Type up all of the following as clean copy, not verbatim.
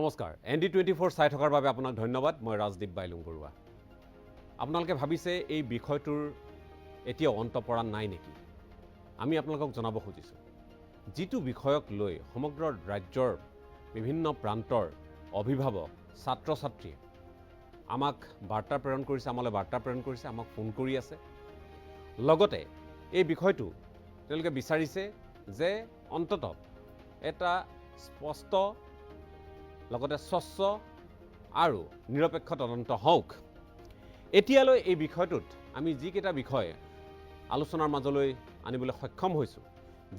নমস্কাৰ ND24 চাই থকাৰ বাবে আপোনাক ধন্যবাদ মই ৰাজদীপ বাইলুং বৰুৱা আপোনালোকে ভাবিছে এই বিষয়টোৰ এতিয়া অন্ত পৰা নাই নেকি আমি আপোনালোকক জনাব খুজিছো যিটো বিষয়ক লৈ সমগ্ৰ ৰাজ্যৰ বিভিন্ন প্ৰান্তৰ অভিভাৱক ছাত্ৰ ছাত্ৰী আমাক বাৰ্তা প্ৰেৰণ কৰিছে আমালৈ বাৰ্তা প্ৰেৰণ কৰিছে আমাক ফোন কৰি আছে লগতে এই বিষয়টো তেওঁলোকে বিচাৰিছে যে অন্ততঃ এটা স্পষ্ট লগতে স্বচ্ছ আৰু নিৰপেক্ষ তদন্ত হওক এতিয়ালৈ এই বিষয়টোত আমি যিকেইটা বিষয় আলোচনাৰ মাজলৈ আনিবলৈ সক্ষম হৈছো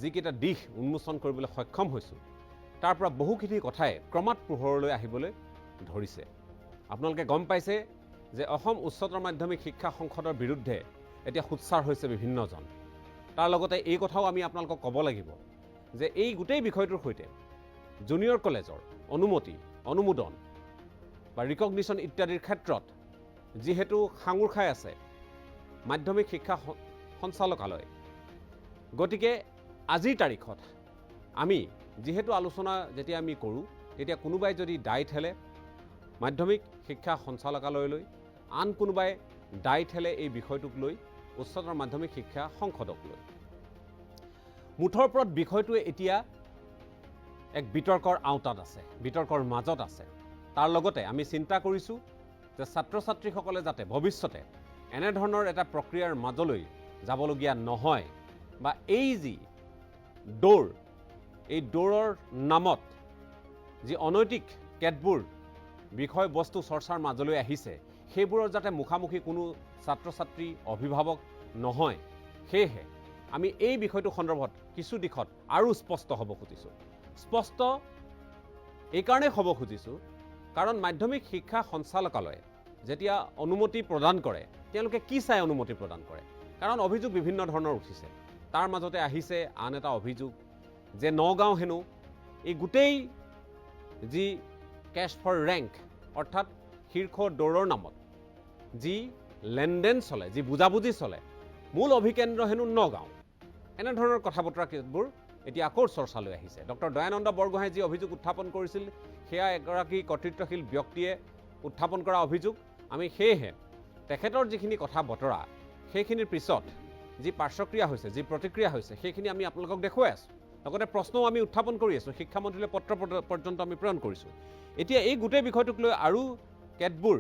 যিকেইটা দিশ উন্মোচন কৰিবলৈ সক্ষম হৈছো তাৰ পৰা বহুখিনি কথাই ক্ৰমাৎ পোহৰলৈ আহিবলৈ ধৰিছে আপোনালোকে গম পাইছে যে অসম উচ্চতৰ মাধ্যমিক শিক্ষা সংসদৰ বিৰুদ্ধে এতিয়া খুচ্ছাৰ হৈছে বিভিন্নজন তাৰ লগতে এই কথাও আমি আপোনালোকক ক'ব লাগিব যে এই গোটেই বিষয়টোৰ সৈতে জুনিয়ৰ কলেজৰ অনুমতি অনুমোদন বা ৰিকগনিশ্যন ইত্যাদিৰ ক্ষেত্ৰত যিহেতু সাঙুৰ খাই আছে মাধ্যমিক শিক্ষা সঞ্চালকালয় গতিকে আজিৰ তাৰিখত আমি যিহেতু আলোচনা যেতিয়া আমি কৰোঁ তেতিয়া কোনোবাই যদি দায় ঠেলে মাধ্যমিক শিক্ষা সঞ্চালকালয়লৈ আন কোনোবাই দায় ঠেলে এই বিষয়টোক লৈ উচ্চতৰ মাধ্যমিক শিক্ষা সংসদক লৈ মুঠৰ ওপৰত বিষয়টোৱে এতিয়া এক বিতৰ্কৰ আওতাত আছে বিতৰ্কৰ মাজত আছে তাৰ লগতে আমি চিন্তা কৰিছোঁ যে ছাত্ৰ ছাত্ৰীসকলে যাতে ভৱিষ্যতে এনে ধৰণৰ এটা প্ৰক্ৰিয়াৰ মাজলৈ যাবলগীয়া নহয় বা এই যি দৌৰ এই দৌৰৰ নামত যি অনৈতিক কেতবোৰ বিষয়বস্তু চৰ্চাৰ মাজলৈ আহিছে সেইবোৰৰ যাতে মুখামুখি কোনো ছাত্ৰ ছাত্ৰী অভিভাৱক নহয় সেয়েহে আমি এই বিষয়টো সন্দৰ্ভত কিছু দিশত আৰু স্পষ্ট হ'ব খুজিছোঁ স্পষ্ট এই কাৰণে হ'ব খুজিছোঁ কাৰণ মাধ্যমিক শিক্ষা সঞ্চালকালয়ে যেতিয়া অনুমতি প্ৰদান কৰে তেওঁলোকে কি চাই অনুমতি প্ৰদান কৰে কাৰণ অভিযোগ বিভিন্ন ধৰণৰ উঠিছে তাৰ মাজতে আহিছে আন এটা অভিযোগ যে নগাঁও হেনো এই গোটেই যি কেছ ফৰ ৰেংক অৰ্থাৎ শীৰ্ষ দৌৰৰ নামত যি লেনদেন চলে যি বুজাবুজি চলে মূল অভিকেন্দ্ৰ হেনো নগাঁও এনেধৰণৰ কথা বতৰাবোৰ এতিয়া আকৌ চৰ্চালৈ আহিছে ডক্টৰ দয়ানন্দ বৰগোহাঁই যি অভিযোগ উত্থাপন কৰিছিল সেয়া এগৰাকী কৰ্তৃত্বশীল ব্যক্তিয়ে উত্থাপন কৰা অভিযোগ আমি সেয়েহে তেখেতৰ যিখিনি কথা বতৰা সেইখিনিৰ পিছত যি পাৰ্শ্বক্ৰিয়া হৈছে যি প্ৰতিক্ৰিয়া হৈছে সেইখিনি আমি আপোনালোকক দেখুৱাই আছোঁ লগতে প্ৰশ্নও আমি উত্থাপন কৰি আছোঁ শিক্ষামন্ত্ৰীলৈ পত্ৰ পৰ্যন্ত আমি প্ৰেৰণ কৰিছোঁ এতিয়া এই গোটেই বিষয়টোক লৈ আৰু কেতবোৰ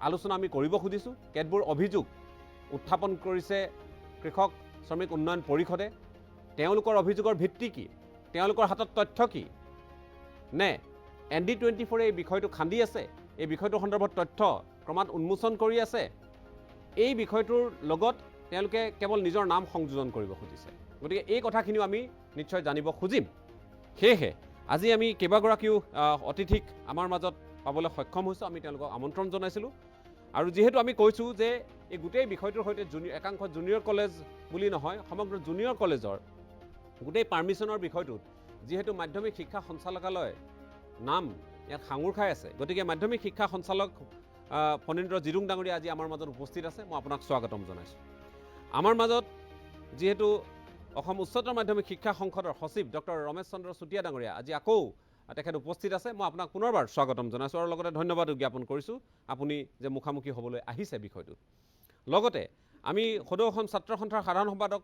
আলোচনা আমি কৰিব খুজিছোঁ কেতবোৰ অভিযোগ উত্থাপন কৰিছে কৃষক শ্ৰমিক উন্নয়ন পৰিষদে তেওঁলোকৰ অভিযোগৰ ভিত্তি কি তেওঁলোকৰ হাতত তথ্য কি নে ND24 এই বিষয়টো খান্দি আছে এই বিষয়টোৰ সন্দৰ্ভত তথ্য ক্ৰমাৎ উন্মোচন কৰি আছে এই বিষয়টোৰ লগত তেওঁলোকে কেৱল নিজৰ নাম সংযোজন কৰিব খুজিছে গতিকে এই কথাখিনিও আমি নিশ্চয় জানিব খুজিম সেয়েহে আজি আমি কেইবাগৰাকীও অতিথিক আমাৰ মাজত পাবলৈ সক্ষম হৈছোঁ আমি তেওঁলোকক আমন্ত্ৰণ জনাইছিলোঁ আৰু যিহেতু আমি কৈছোঁ যে এই গোটেই বিষয়টোৰ সৈতে একাংশ জুনিয়ৰ কলেজ বুলি নহয় সমগ্ৰ জুনিয়ৰ কলেজৰ গোটেই পাৰ্মিশ্যনৰ বিষয়টোত যিহেতু মাধ্যমিক শিক্ষা সঞ্চালকালয় নাম ইয়াত সাঙুৰ খাই আছে গতিকে মাধ্যমিক শিক্ষা সঞ্চালক ফণীন্দ্ৰ জিৰুং ডাঙৰীয়া আজি আমাৰ মাজত উপস্থিত আছে মই আপোনাক স্বাগতম জনাইছোঁ আমাৰ মাজত যিহেতু অসম উচ্চতৰ মাধ্যমিক শিক্ষা সংসদৰ সচিব ডক্টৰ ৰমেশ চন্দ্ৰ চুতীয়া ডাঙৰীয়া আজি আকৌ তেখেত উপস্থিত আছে মই আপোনাক পুনৰবাৰ স্বাগতম জনাইছোঁ আৰু লগতে ধন্যবাদ জ্ঞাপন কৰিছোঁ আপুনি যে মুখামুখি হ'বলৈ আহিছে বিষয়টোত লগতে আমি সদৌ অসম ছাত্ৰ সন্থাৰ সাধাৰণ সম্পাদক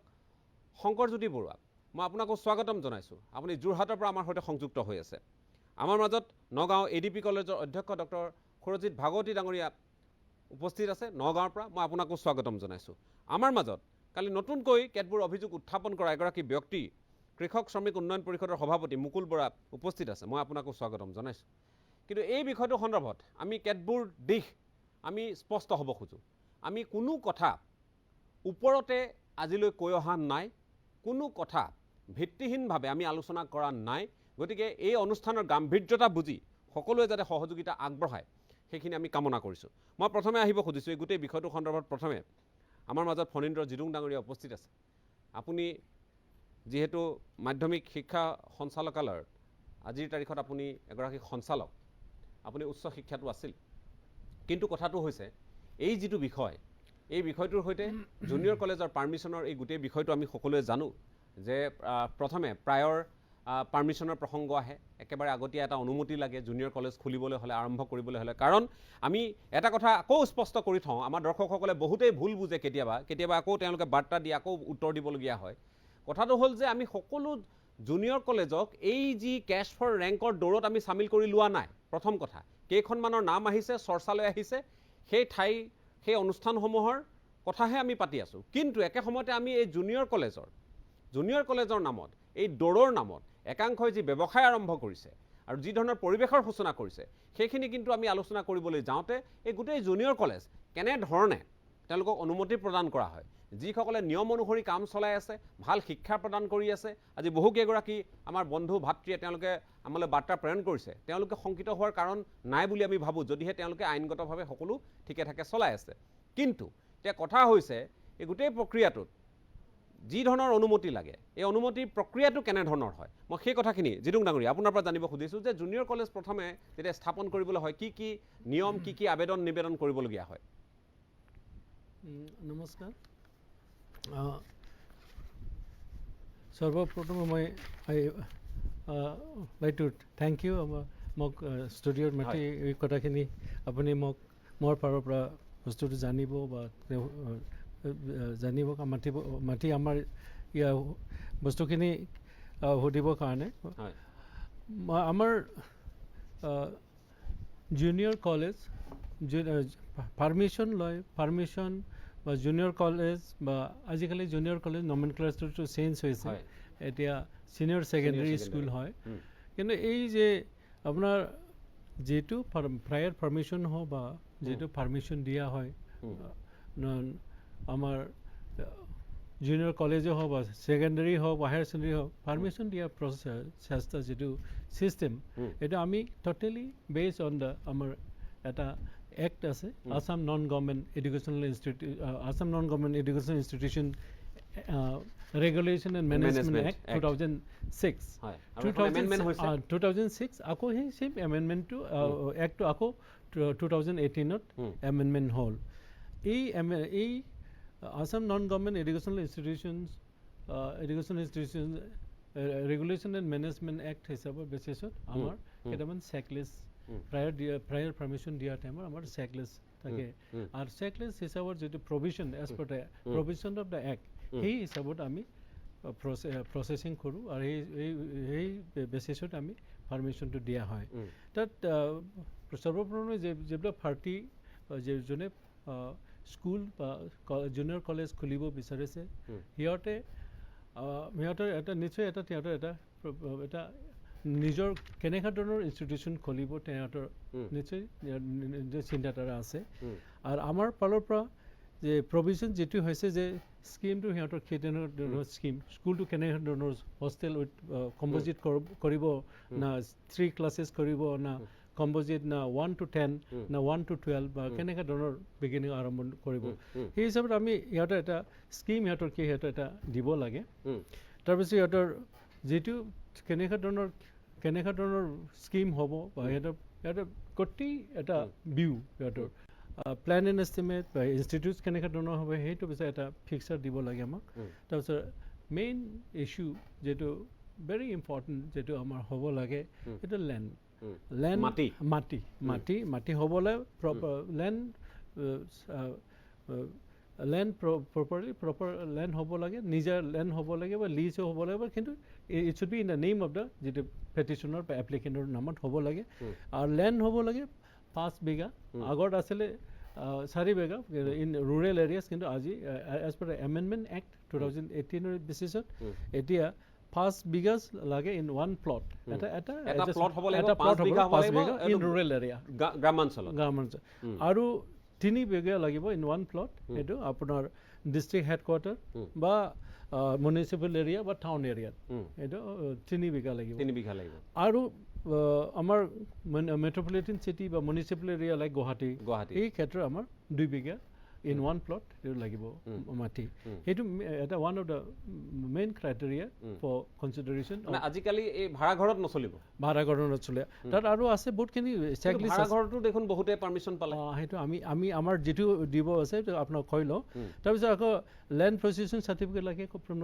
শংকৰজ্যোতি বৰুৱা মই আপোনাকো স্বাগতম জনাইছোঁ আপুনি যোৰহাটৰ পৰা আমাৰ সৈতে সংযুক্ত হৈ আছে আমাৰ মাজত নগাঁও ADP কলেজৰ অধ্যক্ষ ডক্টৰ সুৰজিৎ ভাগৱতী ডাঙৰীয়া উপস্থিত আছে নগাঁৱৰ পৰা মই আপোনাকো স্বাগতম জনাইছোঁ আমাৰ মাজত কালি নতুনকৈ কেতবোৰ অভিযোগ উত্থাপন কৰা এগৰাকী ব্যক্তি কৃষক শ্ৰমিক উন্নয়ন পৰিষদৰ সভাপতি মুকুল বৰা উপস্থিত আছে মই আপোনাকো স্বাগতম জনাইছোঁ কিন্তু এই বিষয়টো সন্দৰ্ভত আমি কেতবোৰ দিশ আমি স্পষ্ট হ'ব খোজোঁ আমি কোনো কথা ওপৰতে আজিলৈ কৈ অহা নাই কোনো কথা ভিত্তিহীনভাৱে আমি আলোচনা কৰা নাই গতিকে এই অনুষ্ঠানৰ গাম্ভীৰ্যতা বুজি সকলোৱে যাতে সহযোগিতা আগবঢ়ায় সেইখিনি আমি কামনা কৰিছোঁ মই প্ৰথমে আহিব খুজিছোঁ এই গোটেই বিষয়টোৰ সন্দৰ্ভত প্ৰথমে আমাৰ মাজত ফণীন্দ্ৰ জিৰুং ডাঙৰীয়া উপস্থিত আছে আপুনি যিহেতু মাধ্যমিক শিক্ষা সঞ্চালকালয়ৰ আজিৰ তাৰিখত আপুনি এগৰাকী সঞ্চালক আপুনি উচ্চ শিক্ষাটো আছিল কিন্তু কথাটো হৈছে এই যিটো বিষয় এই বিষয়টোৰ সৈতে জুনিয়ৰ কলেজৰ পাৰ্মিশ্যনৰ এই গোটেই বিষয়টো আমি সকলোৱে জানো যে প্ৰথমে প্ৰায়ৰ পাৰ্মিশ্যনৰ প্ৰসংগ আহে একেবাৰে আগতীয়া এটা অনুমতি লাগে জুনিয়ৰ কলেজ খুলিবলৈ হ'লে আৰম্ভ কৰিবলৈ হ'লে কাৰণ আমি এটা কথা আকৌ স্পষ্ট কৰি থওঁ আমাৰ দৰ্শকসকলে বহুতেই ভুল বুজে কেতিয়াবা আকৌ তেওঁলোকে বাৰ্তা দিয়ে আকৌ উত্তৰ দিবলগীয়া হয় কথাটো হ'ল যে আমি সকলো জুনিয়ৰ কলেজক এই যি কেছ ফৰ ৰেংকৰ দৌৰত আমি চামিল কৰি লোৱা নাই প্ৰথম কথা কেইখনমানৰ নাম আহিছে চৰ্চালৈ আহিছে সেই অনুষ্ঠানসমূহৰ কথাহে আমি পাতি আছোঁ কিন্তু একে সময়তে আমি এই জুনিয়ৰ কলেজৰ নামত এই দৌৰৰ নামত একাংশই যি ব্যৱসায় আৰম্ভ কৰিছে আৰু যি ধৰণৰ পৰিৱেশৰ সূচনা কৰিছে সেইখিনি কিন্তু আমি আলোচনা কৰিবলৈ যাওঁতে এই গোটেই জুনিয়ৰ কলেজ কেনেধৰণে তেওঁলোকক অনুমতি প্ৰদান কৰা হয় যিসকলে নিয়ম অনুসৰি কাম চলাই আছে ভাল শিক্ষা প্ৰদান কৰি আছে আজি বহুকেইগৰাকী আমাৰ বন্ধু ভাতৃয়ে তেওঁলোকে আমালৈ বাৰ্তা প্ৰেৰণ কৰিছে তেওঁলোকে শংকিত হোৱাৰ কাৰণ নাই বুলি আমি ভাবোঁ যদিহে তেওঁলোকে আইনগতভাৱে সকলো ঠিকে ঠাকে চলাই আছে কিন্তু এতিয়া কথা হৈছে এই গোটেই প্ৰক্ৰিয়াটোত যি ধৰণৰ অনুমতি লাগে এই অনুমতিৰ প্ৰক্ৰিয়াটো কেনেধৰণৰ হয় মই সেই কথাখিনি জিতুং ডাঙৰীয়া আপোনাৰ পৰা জানিব খুজিছোঁ যে জুনিয়ৰ কলেজ প্ৰথমে যেতিয়া স্থাপন কৰিবলৈ হয় কি নিয়ম কি আবেদন নিবেদন কৰিবলগীয়া হয় নমস্কাৰ সৰ্বপ্ৰথমে মই লাইক টু থেংক ইউ মোক ষ্টুডিঅ'ত মাতি এই কথাখিনি আপুনি মোৰ ফালৰ পৰা বস্তুটো জানিব বা মাতি আমাৰ ইয়াৰ বস্তুখিনি সুধিবৰ কাৰণে আমাৰ জুনিয়ৰ কলেজ পাৰ্মিশ্যন বা জুনিয়ৰ কলেজ বা আজিকালি জুনিয়ৰ কলেজ নমেনক্লেচাৰটো চেঞ্জ হৈছে এতিয়া ছিনিয়ৰ ছেকেণ্ডেৰী স্কুল হয় কিন্তু এই যে আপোনাৰ যিটো প্ৰায়ৰ পাৰ্মিশ্যন হওক বা যিটো পাৰ্মিশ্যন দিয়া হয় আমাৰ জুনিয়ৰ কলেজে হওক বা ছেকেণ্ডেৰী হওক বা হায়াৰ ছেকেণ্ডেৰী হওক পাৰ্মিশ্যন দিয়া চেষ্টা যিটো ছিষ্টেম এইটো আমি টোটেলি বেছ অন দ্য আমাৰ এটা এক্ট আছে Assam non government institution regulation and management act 2006 আকৌ সেই এমেণ্ডমেণ্টটো এক্টটো আকৌ 2018ত এমেণ্ডমেণ্ট হ'ল এই Assam non government educational institution regulation and management act হিচাপৰ বেচিছত আমাৰ কেইটামান চেকলিষ্ট প্ৰায়ৰ পাৰ্মিশ্যন দিয়াৰ টাইমত আমাৰ চেকলিষ্ট থাকে আৰু চেকলিষ্ট হিচাপত যিটো provision as per the provision of the act সেই হিচাপত আমি প্ৰচেছিং কৰোঁ আৰু সেই বেচিছত আমি পাৰ্মিশ্যনটো দিয়া হয় তাত সৰ্বপ্ৰথমে যিবিলাক পাৰ্টি যোনে স্কুল বা জুনিয়ৰ কলেজ খুলিব বিচাৰিছে সিহঁতৰ এটা নিশ্চয় সিহঁতৰ এটা নিজৰ কেনেকুৱা ধৰণৰ ইনষ্টিটিউশ্যন খুলিব সিহঁতৰ নিশ্চয় নিজৰ চিন্তাধাৰা আছে আৰু আমাৰ ফালৰ পৰা যে প্ৰভিশ্যন যিটো হৈছে যে স্কিমটো সিহঁতৰ কেনেধৰণৰ স্কিম স্কুলটো কেনেকুৱা ধৰণৰ হোষ্টেল উইথ কম্প'জিট কৰিব না 3 ক্লাছেছ কৰিব না কম্প'জিট না 1 to 10 না 1 to 12 বা কেনেকুৱা ধৰণৰ বিগিনিং আৰম্ভ কৰিব সেই হিচাপত আমি সিহঁতৰ এটা স্কিম সিহঁতৰ এটা দিব লাগে তাৰপিছত সিহঁতৰ যিটো কেনেকুৱা ধৰণৰ স্কিম হ'ব বা সিহঁতৰ গোটেই এটা ভিউ সিহঁতৰ প্লেন এণ্ড এষ্টিমেট বা ইনষ্টিটিউট কেনেকুৱা ধৰণৰ হ'ব সেইটো পিছত এটা ফিক্সাৰ দিব লাগে আমাক তাৰপিছত মেইন ইছ্যু যিটো ভেৰি ইম্পৰ্টেণ্ট যিটো আমাৰ হ'ব লাগে সেইটো লেণ্ড মাটি হ'বলৈ প্ৰপাৰ লেণ্ড হ'ব লাগে নিজৰ লেণ্ড হ'ব লাগে বা লিজো হ'ব লাগে কিন্তু it should be in the name of the যিটো পেটিশ্যনৰ বা এপ্লিকেণ্টৰ নামত হ'ব লাগে আৰু লেণ্ড হ'ব লাগে 5 বিঘা আগত আছিলে 4 বিঘা ইন ৰুৰেল এৰিয়াছ কিন্তু আজি এজ পাৰ এমেণ্ডমেণ্ট এক্ট 2018 বেচিছত এতিয়া 5 বিঘাছ লাগে ইন ওৱান প্লট এটা প্লট হ'ব লাগিব 5 বিঘা ইন ৰুৰেল এৰিয়া গ্ৰামাঞ্চল আৰু 3 বিঘা লাগিব ইন ওৱান প্লট এইটো আপোনাৰ ডিষ্ট্ৰিক্ট হেডকোৱাৰ্টাৰ বা মিউনিচিপেল এৰিয়া বা টাউন এৰিয়াত এইটো 3 বিঘা লাগিব আৰু আমাৰ মেট্ৰপলিটন চিটি বা মিউনিচিপেল এৰিয়া লাইক গুৱাহাটী এই ক্ষেত্ৰত আমাৰ 2 বিঘা ইন ওৱান প্লট সেইটো লাগিব মাটি সেইটো এটা one of the main criteria for consideration মানে আজিকালি এই ভাড়া ঘৰত নচলিব ভাড়া ঘৰত নচলে তাত আৰু আছে বহুতখিনি চেকলিষ্ট ভাড়া ঘৰটো দেখোন বহুতে পাৰ্মিশ্যন পালে সেইটো আমি আমাৰ যিটো দিব আছে সেইটো আপোনাক কৈ লওঁ তাৰপিছত আকৌ লেণ্ড প্ৰচিউশ্যন চাৰ্টিফিকেট লাগে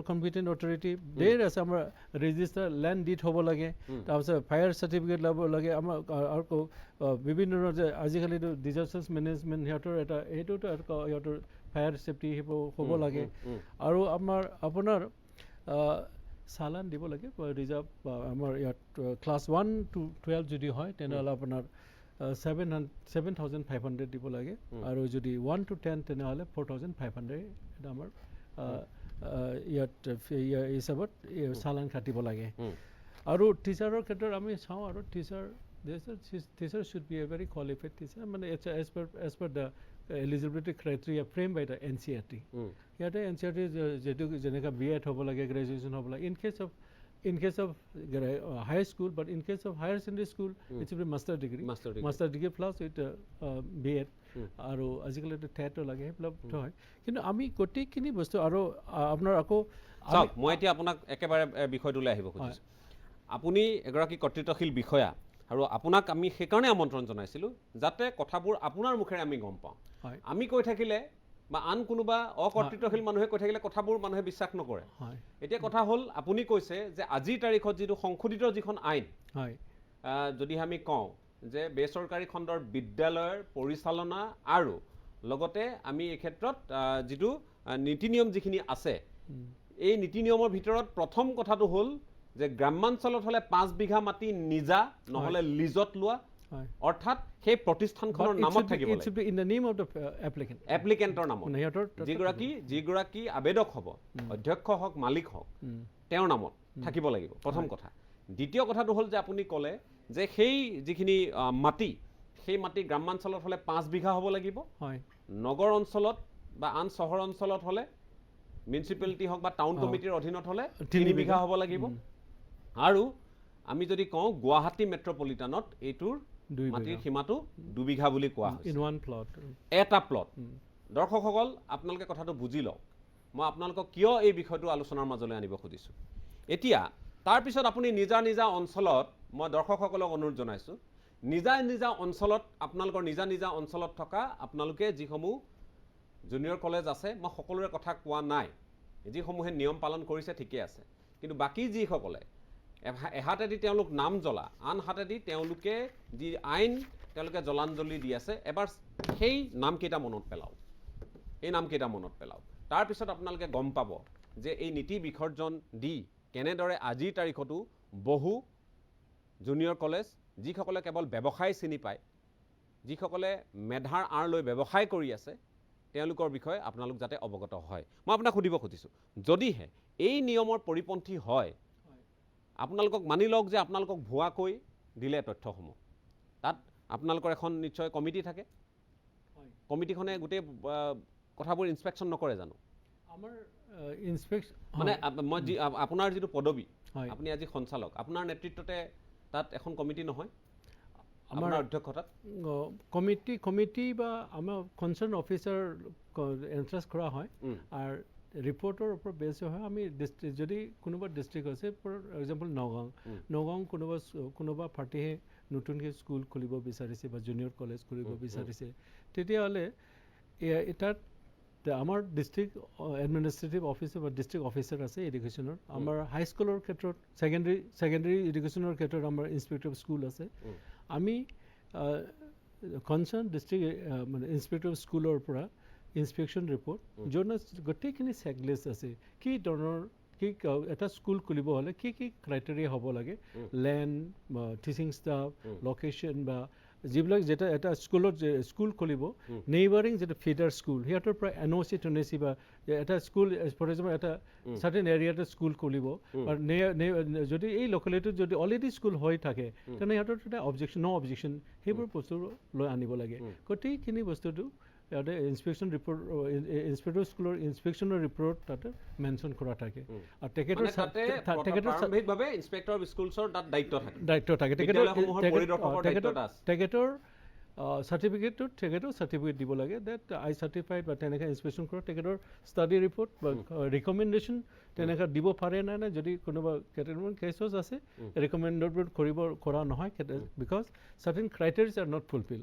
কম্পিটেণ্ট অথৰিটি ধেৰ আছে আমাৰ ৰেজিষ্টাৰ লেণ্ড ডিড হ'ব লাগে তাৰপিছত ফায়াৰ চাৰ্টিফিকেট ল'ব লাগে আমাৰ আৰু বিভিন্ন ধৰণৰ যে আজিকালিতো ডিজাষ্টাৰ্ছ মেনেজমেণ্ট সিহঁতৰ এটা সেইটোতো সিহঁতৰ ফায়াৰ ছেফটি সেইবোৰ হ'ব লাগে আৰু আপোনাৰ চালান দিব লাগে ৰিজাৰ্ভ আমাৰ ইয়াত ক্লাছ 1 to 12 যদি হয় তেনেহ'লে আপোনাৰ 7,500 দিব লাগে আৰু যদি 1 to 10 তেনেহ'লে 4,500 এটা আমাৰ ইয়াত হিচাপত চালান কাটিব লাগে আৰু টিচাৰৰ ক্ষেত্ৰত আমি চাওঁ আৰু teacher should be a very qualified teacher মানে as per the eligibility criteria framed by the NCERT. Here NCERT যেনেকা B.Ed হ'ব লাগে graduation হ'ব লাগে in case of high school but in case of higher secondary school it should be master degree plus with B.Ed আৰু আজিকালি TET লাগে সেইবিলাক হয় কিন্তু আমি গোটেইখিনি বস্তু আৰু আপোনাৰ আকৌ চাওক মই এতিয়া আপোনাক একেবাৰে বিষয়টোলৈ আহিব খুজিছোঁ আপুনি এগৰাকী কৰ্তৃত্বশীল বিষয়া আৰু আপোনাক আমি সেইকাৰণে আমন্ত্ৰণ জনাইছিলোঁ যাতে কথাবোৰ আপোনাৰ মুখেৰে আমি গম পাওঁ আমি কৈ থাকিলে বা আন কোনোবা অকৰ্তৃত্বশীল মানুহে কৈ থাকিলে কথাবোৰ মানুহে বিশ্বাস নকৰে এতিয়া কথা হ'ল আপুনি কৈছে যে আজিৰ তাৰিখত যিটো সংশোধিত যিখন আইন যদি আমি কওঁ যে বেচৰকাৰী খণ্ডৰ বিদ্যালয়ৰ পৰিচালনা আৰু লগতে আমি এই ক্ষেত্ৰত যিটো নীতি নিয়ম যিখিনি আছে এই নীতি নিয়মৰ ভিতৰত প্ৰথম কথাটো হ'ল যে গ্ৰামাঞ্চলত হ'লে 5 বিঘা মাটি নিজা নহ'লে লিজত লোৱা অৰ্থাৎ সেই প্ৰতিষ্ঠানখনৰ নামত থাকিব লাগে it should be in the name of the applicant এপ্লিকেণ্টৰ নামত যিগৰাকী আবেদক হ'ব অধ্যক্ষ হওক মালিক হওক তেওঁৰ নামত থাকিব লাগিব প্ৰথম কথা দ্বিতীয় কথাটো হ'ল যে আপুনি ক'লে যে সেই যিখিনি মাটি সেই মাটি গ্ৰামাঞ্চলত হ'লে 5 বিঘা হ'ব লাগিব নগৰ অঞ্চলত বা আন চহৰ অঞ্চলত হ'লে মিউনিচিপালিটি হওক বা টাউন কমিটিৰ অধীনত হ'লে 3 বিঘা হ'ব লাগিব আৰু আমি যদি কওঁ গুৱাহাটী মেট্ৰপলিটানত এইটোৰ মাটিৰ সীমাটো 2 বিঘা বুলি কোৱা হৈছে in one plot এটা প্লট দৰ্শকসকল আপোনালোকে কথাটো বুজি লওক মই আপোনালোকক কিয় এই বিষয়টো আলোচনাৰ মাজলৈ আনিব খুজিছোঁ এতিয়া তাৰপিছত আপুনি নিজা অঞ্চলত মই দৰ্শকসকলক অনুৰোধ জনাইছোঁ নিজা অঞ্চলত আপোনালোকৰ নিজা অঞ্চলত থকা আপোনালোকে যিসমূহ জুনিয়ৰ কলেজ আছে মই সকলোৰে কথা কোৱা নাই যিসমূহে নিয়ম পালন কৰিছে ঠিকে আছে কিন্তু বাকী যিসকলে এহাতেদি তেওঁলোক নাম জ্বলা আনহাতেদি তেওঁলোকে যি আইন তেওঁলোকে জলাঞ্জলি দি আছে এবাৰ সেই নামকেইটা মনত পেলাওক তাৰপিছত আপোনালোকে গম পাব যে এই নীতি বিসৰ্জন দি কেনেদৰে আজিৰ তাৰিখতো বহু জুনিয়ৰ কলেজ যিসকলে কেৱল ব্যৱসায় চিনি পায় যিসকলে মেধাৰ আঁৰ লৈ ব্যৱসায় কৰি আছে তেওঁলোকৰ বিষয়ে আপোনালোক যাতে অৱগত হয় মই আপোনাক সুধিব খুজিছোঁ যদিহে এই নিয়মৰ পৰিপন্থী হয় আপোনালোকক মানি লওক যে আপোনালোকক ভুৱাকৈ দিলে তথ্যসমূহ তাত আপোনালোকৰ এখন নিশ্চয় কমিটি থাকে কমিটিখনে গোটেই কথাবোৰ ইনস্পেকশ্যন নকৰে জানো আমাৰ ইনস্পেকশ্যন মানে মই আপোনাৰ যিটো পদবী আপুনি আজি সঞ্চালক আপোনাৰ নেতৃত্বতে তাত এখন কমিটি নহয় আমাৰ অধ্যক্ষতাত কমিটি বা আমাৰ কনচাৰ্ণ অফিচাৰ এণ্ট্ৰেষ্ট কৰা হয় আৰু ৰিপৰ্টৰ ওপৰত বেছ হয় আমি যদি কোনোবা ডিষ্ট্ৰিক্ট আছে ফৰ এক্সাম্পল নগাঁও কোনোবা পাৰ্টিয়ে নতুনকৈ স্কুল খুলিব বিচাৰিছে বা জুনিয়ৰ কলেজ খুলিব বিচাৰিছে তেতিয়াহ'লে তাত আমাৰ ডিষ্ট্ৰিক্ট এডমিনিষ্ট্ৰেটিভ অফিচাৰ বা ডিষ্ট্ৰিক্ট অফিচাৰ আছে এডুকেশ্যনৰ আমাৰ হাইস্কুলৰ ক্ষেত্ৰত ছেকেণ্ডেৰী এডুকেশ্যনৰ ক্ষেত্ৰত আমাৰ ইনস্পেক্টৰ অফ স্কুল আছে আমি কনচাৰ্ণ ডিষ্ট্ৰিক্ট মানে ইনস্পেক্টৰ অফ স্কুলৰ পৰা ইনস্পেকশ্যন ৰিপৰ্ট য'ত গোটেইখিনি চেকলিষ্ট আছে কি ধৰণৰ এটা স্কুল খুলিব হ'লে কি ক্ৰাইটেৰিয়া হ'ব লাগে লেণ্ড টিচিং ষ্টাফ লোকেশ্যন বা যিবিলাক যেতিয়া এটা স্কুল খুলিব নেইবাৰিং যিটো ফিডাৰ স্কুল সিহঁতৰ পৰা NOC বা এটা স্কুল ফৰ এক্সাম্পল এটা চাৰ্টেন এৰিয়াতে স্কুল খুলিব আৰু যদি এই লোকেলিটিত যদি অলৰেডি স্কুল হৈ থাকে তেনে সিহঁতৰ এটা ন অবজেকশ্যন সেইবোৰ বস্তু লৈ আনিব লাগে গোটেইখিনি বস্তুটো ইয়াতে ইনস্পেকশ্যন ৰিপৰ্ট ইনস্পেক্টৰ স্কুলৰ ইনস্পেকশ্যনৰ ৰিপৰ্ট তাতে মেনশ্যন কৰা থাকে আৰু তেখেতৰ দায়িত্ব থাকে তেখেতৰ চাৰ্টিফিকেটটোত তেখেতেও চাৰ্টিফিকেট দিব লাগে ডেট আই চাৰ্টিফাইড বা তেনেকৈ ইনস্পেকশ্যন কৰোঁ তেখেতৰ ষ্টাডি ৰিপৰ্ট বা ৰিকমেণ্ডেশ্যন তেনেকৈ দিব পাৰে নে নাই যদি কোনোবা কেইটামান কেচছ আছে ৰিকমেণ্ডেড কৰা নহয় because certain criterias are not fulfil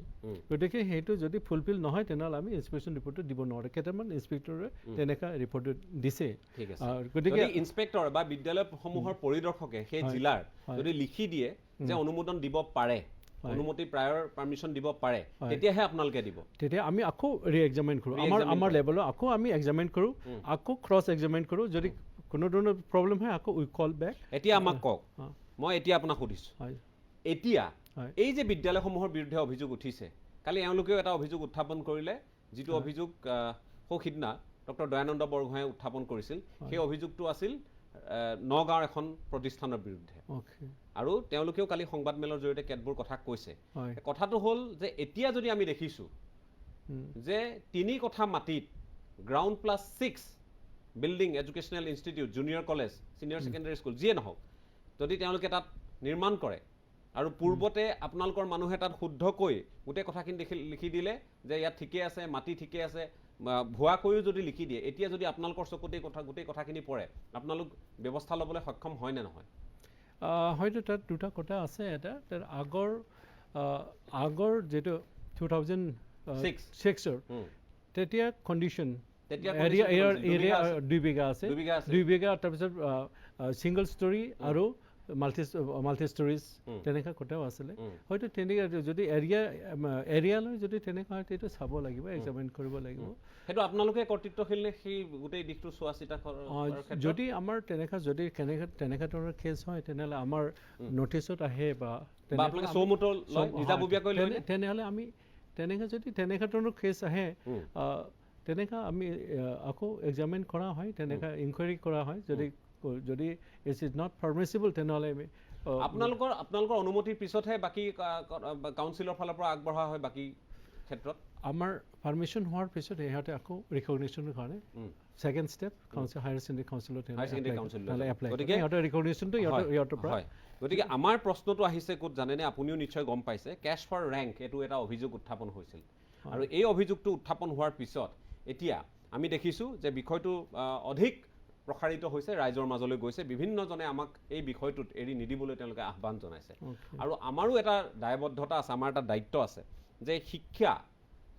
গতিকে সেইটো যদি ফুলফিল নহয় তেনেহ'লে আমি ইনস্পেকশ্যন ৰিপৰ্টটো দিব নোৱাৰোঁ কেইটামান ইনস্পেক্টৰে তেনেকৈ ৰিপৰ্টটো দিছে গতিকে ইনস্পেক্টৰ বা বিদ্যালয়সমূহৰ পৰিদৰ্শকে সেই জিলাৰ যদি লিখি দিয়ে যে অনুমোদন দিব পাৰে অনুমতি প্ৰায়ৰ পাৰমিশ্যন দিব পাৰে তেতিয়াহে আপোনালোকে দিব তেতিয়া আমি আকৌ ৰি-এক্সামিন কৰোঁ আমাৰ লেভেলত আকৌ আমি এক্সামিন কৰোঁ আকৌ ক্ৰছ এক্সামিন কৰোঁ যদি কোনো ধৰণৰ প্ৰব্লেম হয় আকৌ উই কল বেক এতিয়া আমাক কওক মই এতিয়া আপোনাক সুধিছোঁ এতিয়া এই যে বিদ্যালয়সমূহৰ বিৰুদ্ধে অভিযোগ উঠিছে কালি এওঁলোকেও এটা অভিযোগ উত্থাপন কৰিলে যিটো অভিযোগ সিদিনা ডক্টৰ দয়ানন্দ বৰগোহাঁয়ে উত্থাপন কৰিছিল সেই অভিযোগটো আছিল নগাঁৱৰ এখন প্ৰতিষ্ঠানৰ বিৰুদ্ধে আৰু তেওঁলোকেও কালি সংবাদমেলৰ জৰিয়তে কেতবোৰ কথা কৈছে কথাটো হ'ল যে এতিয়া যদি আমি দেখিছোঁ যে 3 কঠা মাটিত ground +6 building educational institute junior college senior secondary school যিয়ে নহওক যদি তেওঁলোকে তাত নিৰ্মাণ কৰে আৰু পূৰ্বতে আপোনালোকৰ মানুহে তাত শুদ্ধকৈ গোটেই কথাখিনি লিখি দিলে যে ইয়াত ঠিকে আছে মাটি ঠিকে আছে ভুৱাকৈও যদি লিখি দিয়ে এতিয়া যদি আপোনালোকৰ চকুতেই গোটেই কথাখিনি পৰে আপোনালোক ব্যৱস্থা ল'বলৈ সক্ষম হয় নে নহয় হয়তো তাত দুটা কথা আছে এটা তাৰ আগৰ যেটো 2006 তেতিয়া কণ্ডিশ্যন এৰিয়া 2 বিঘা আছে 2 বিঘা তাৰপিছত ছিংগল ষ্টৰী আৰু মাল্টি ষ্টৰিজ তেনেকুৱা কথাও আছিলে হয়তো তেনেকৈ যদি এৰিয়ালৈ যদি তেনেকুৱা হয় তেতিয়া চাব লাগিব এক্সামিন কৰিব লাগিব সেইটো আপোনালোকে কৰ্তৃত্বশীল নে সেই গোটেই দিশটো চোৱা চিতা যদি আমাৰ যদি তেনেকুৱা ধৰণৰ কেছ হয় তেনেহ'লে আমাৰ নটিছত আহে বা তেনেহ'লে আমি তেনেকুৱা ধৰণৰ কেছ আহে তেনেকুৱা আমি আকৌ এক্সামিন কৰা হয় তেনেকুৱা ইনকুৱাৰী কৰা হয় যদি ইট ইজ নট পাৰমিছিবল তেনেহ'লে আমি আপোনালোকৰ অনুমতিৰ পিছতহে বাকী কাউন্সিলৰ ফালৰ পৰা আগবঢ়া হয় বাকী ক্ষেত্ৰত আমাৰ পাৰমিশ্যন হোৱাৰ পিছত সিহঁতে আকৌ ৰিকগনিশ্যনৰ কাৰণে ছেকেণ্ড ষ্টেপ হায়াৰ ছেকেণ্ডেৰী কাউন্সিলত গতিকে আমাৰ প্ৰশ্নটো আহিছে ক'ত জানেনে আপুনিও নিশ্চয় গম পাইছে কেছ ফৰ ৰেংক এইটো এটা অভিযোগ উত্থাপন হৈছিল আৰু এই অভিযোগটো উত্থাপন হোৱাৰ পিছত এতিয়া আমি দেখিছোঁ যে বিষয়টো অধিক প্ৰসাৰিত হৈছে ৰাইজৰ মাজলৈ গৈছে বিভিন্নজনে আমাক এই বিষয়টোত এৰি নিদিবলৈ তেওঁলোকে আহ্বান জনাইছে আৰু আমাৰো এটা দায়বদ্ধতা আছে আমাৰ এটা দায়িত্ব আছে যে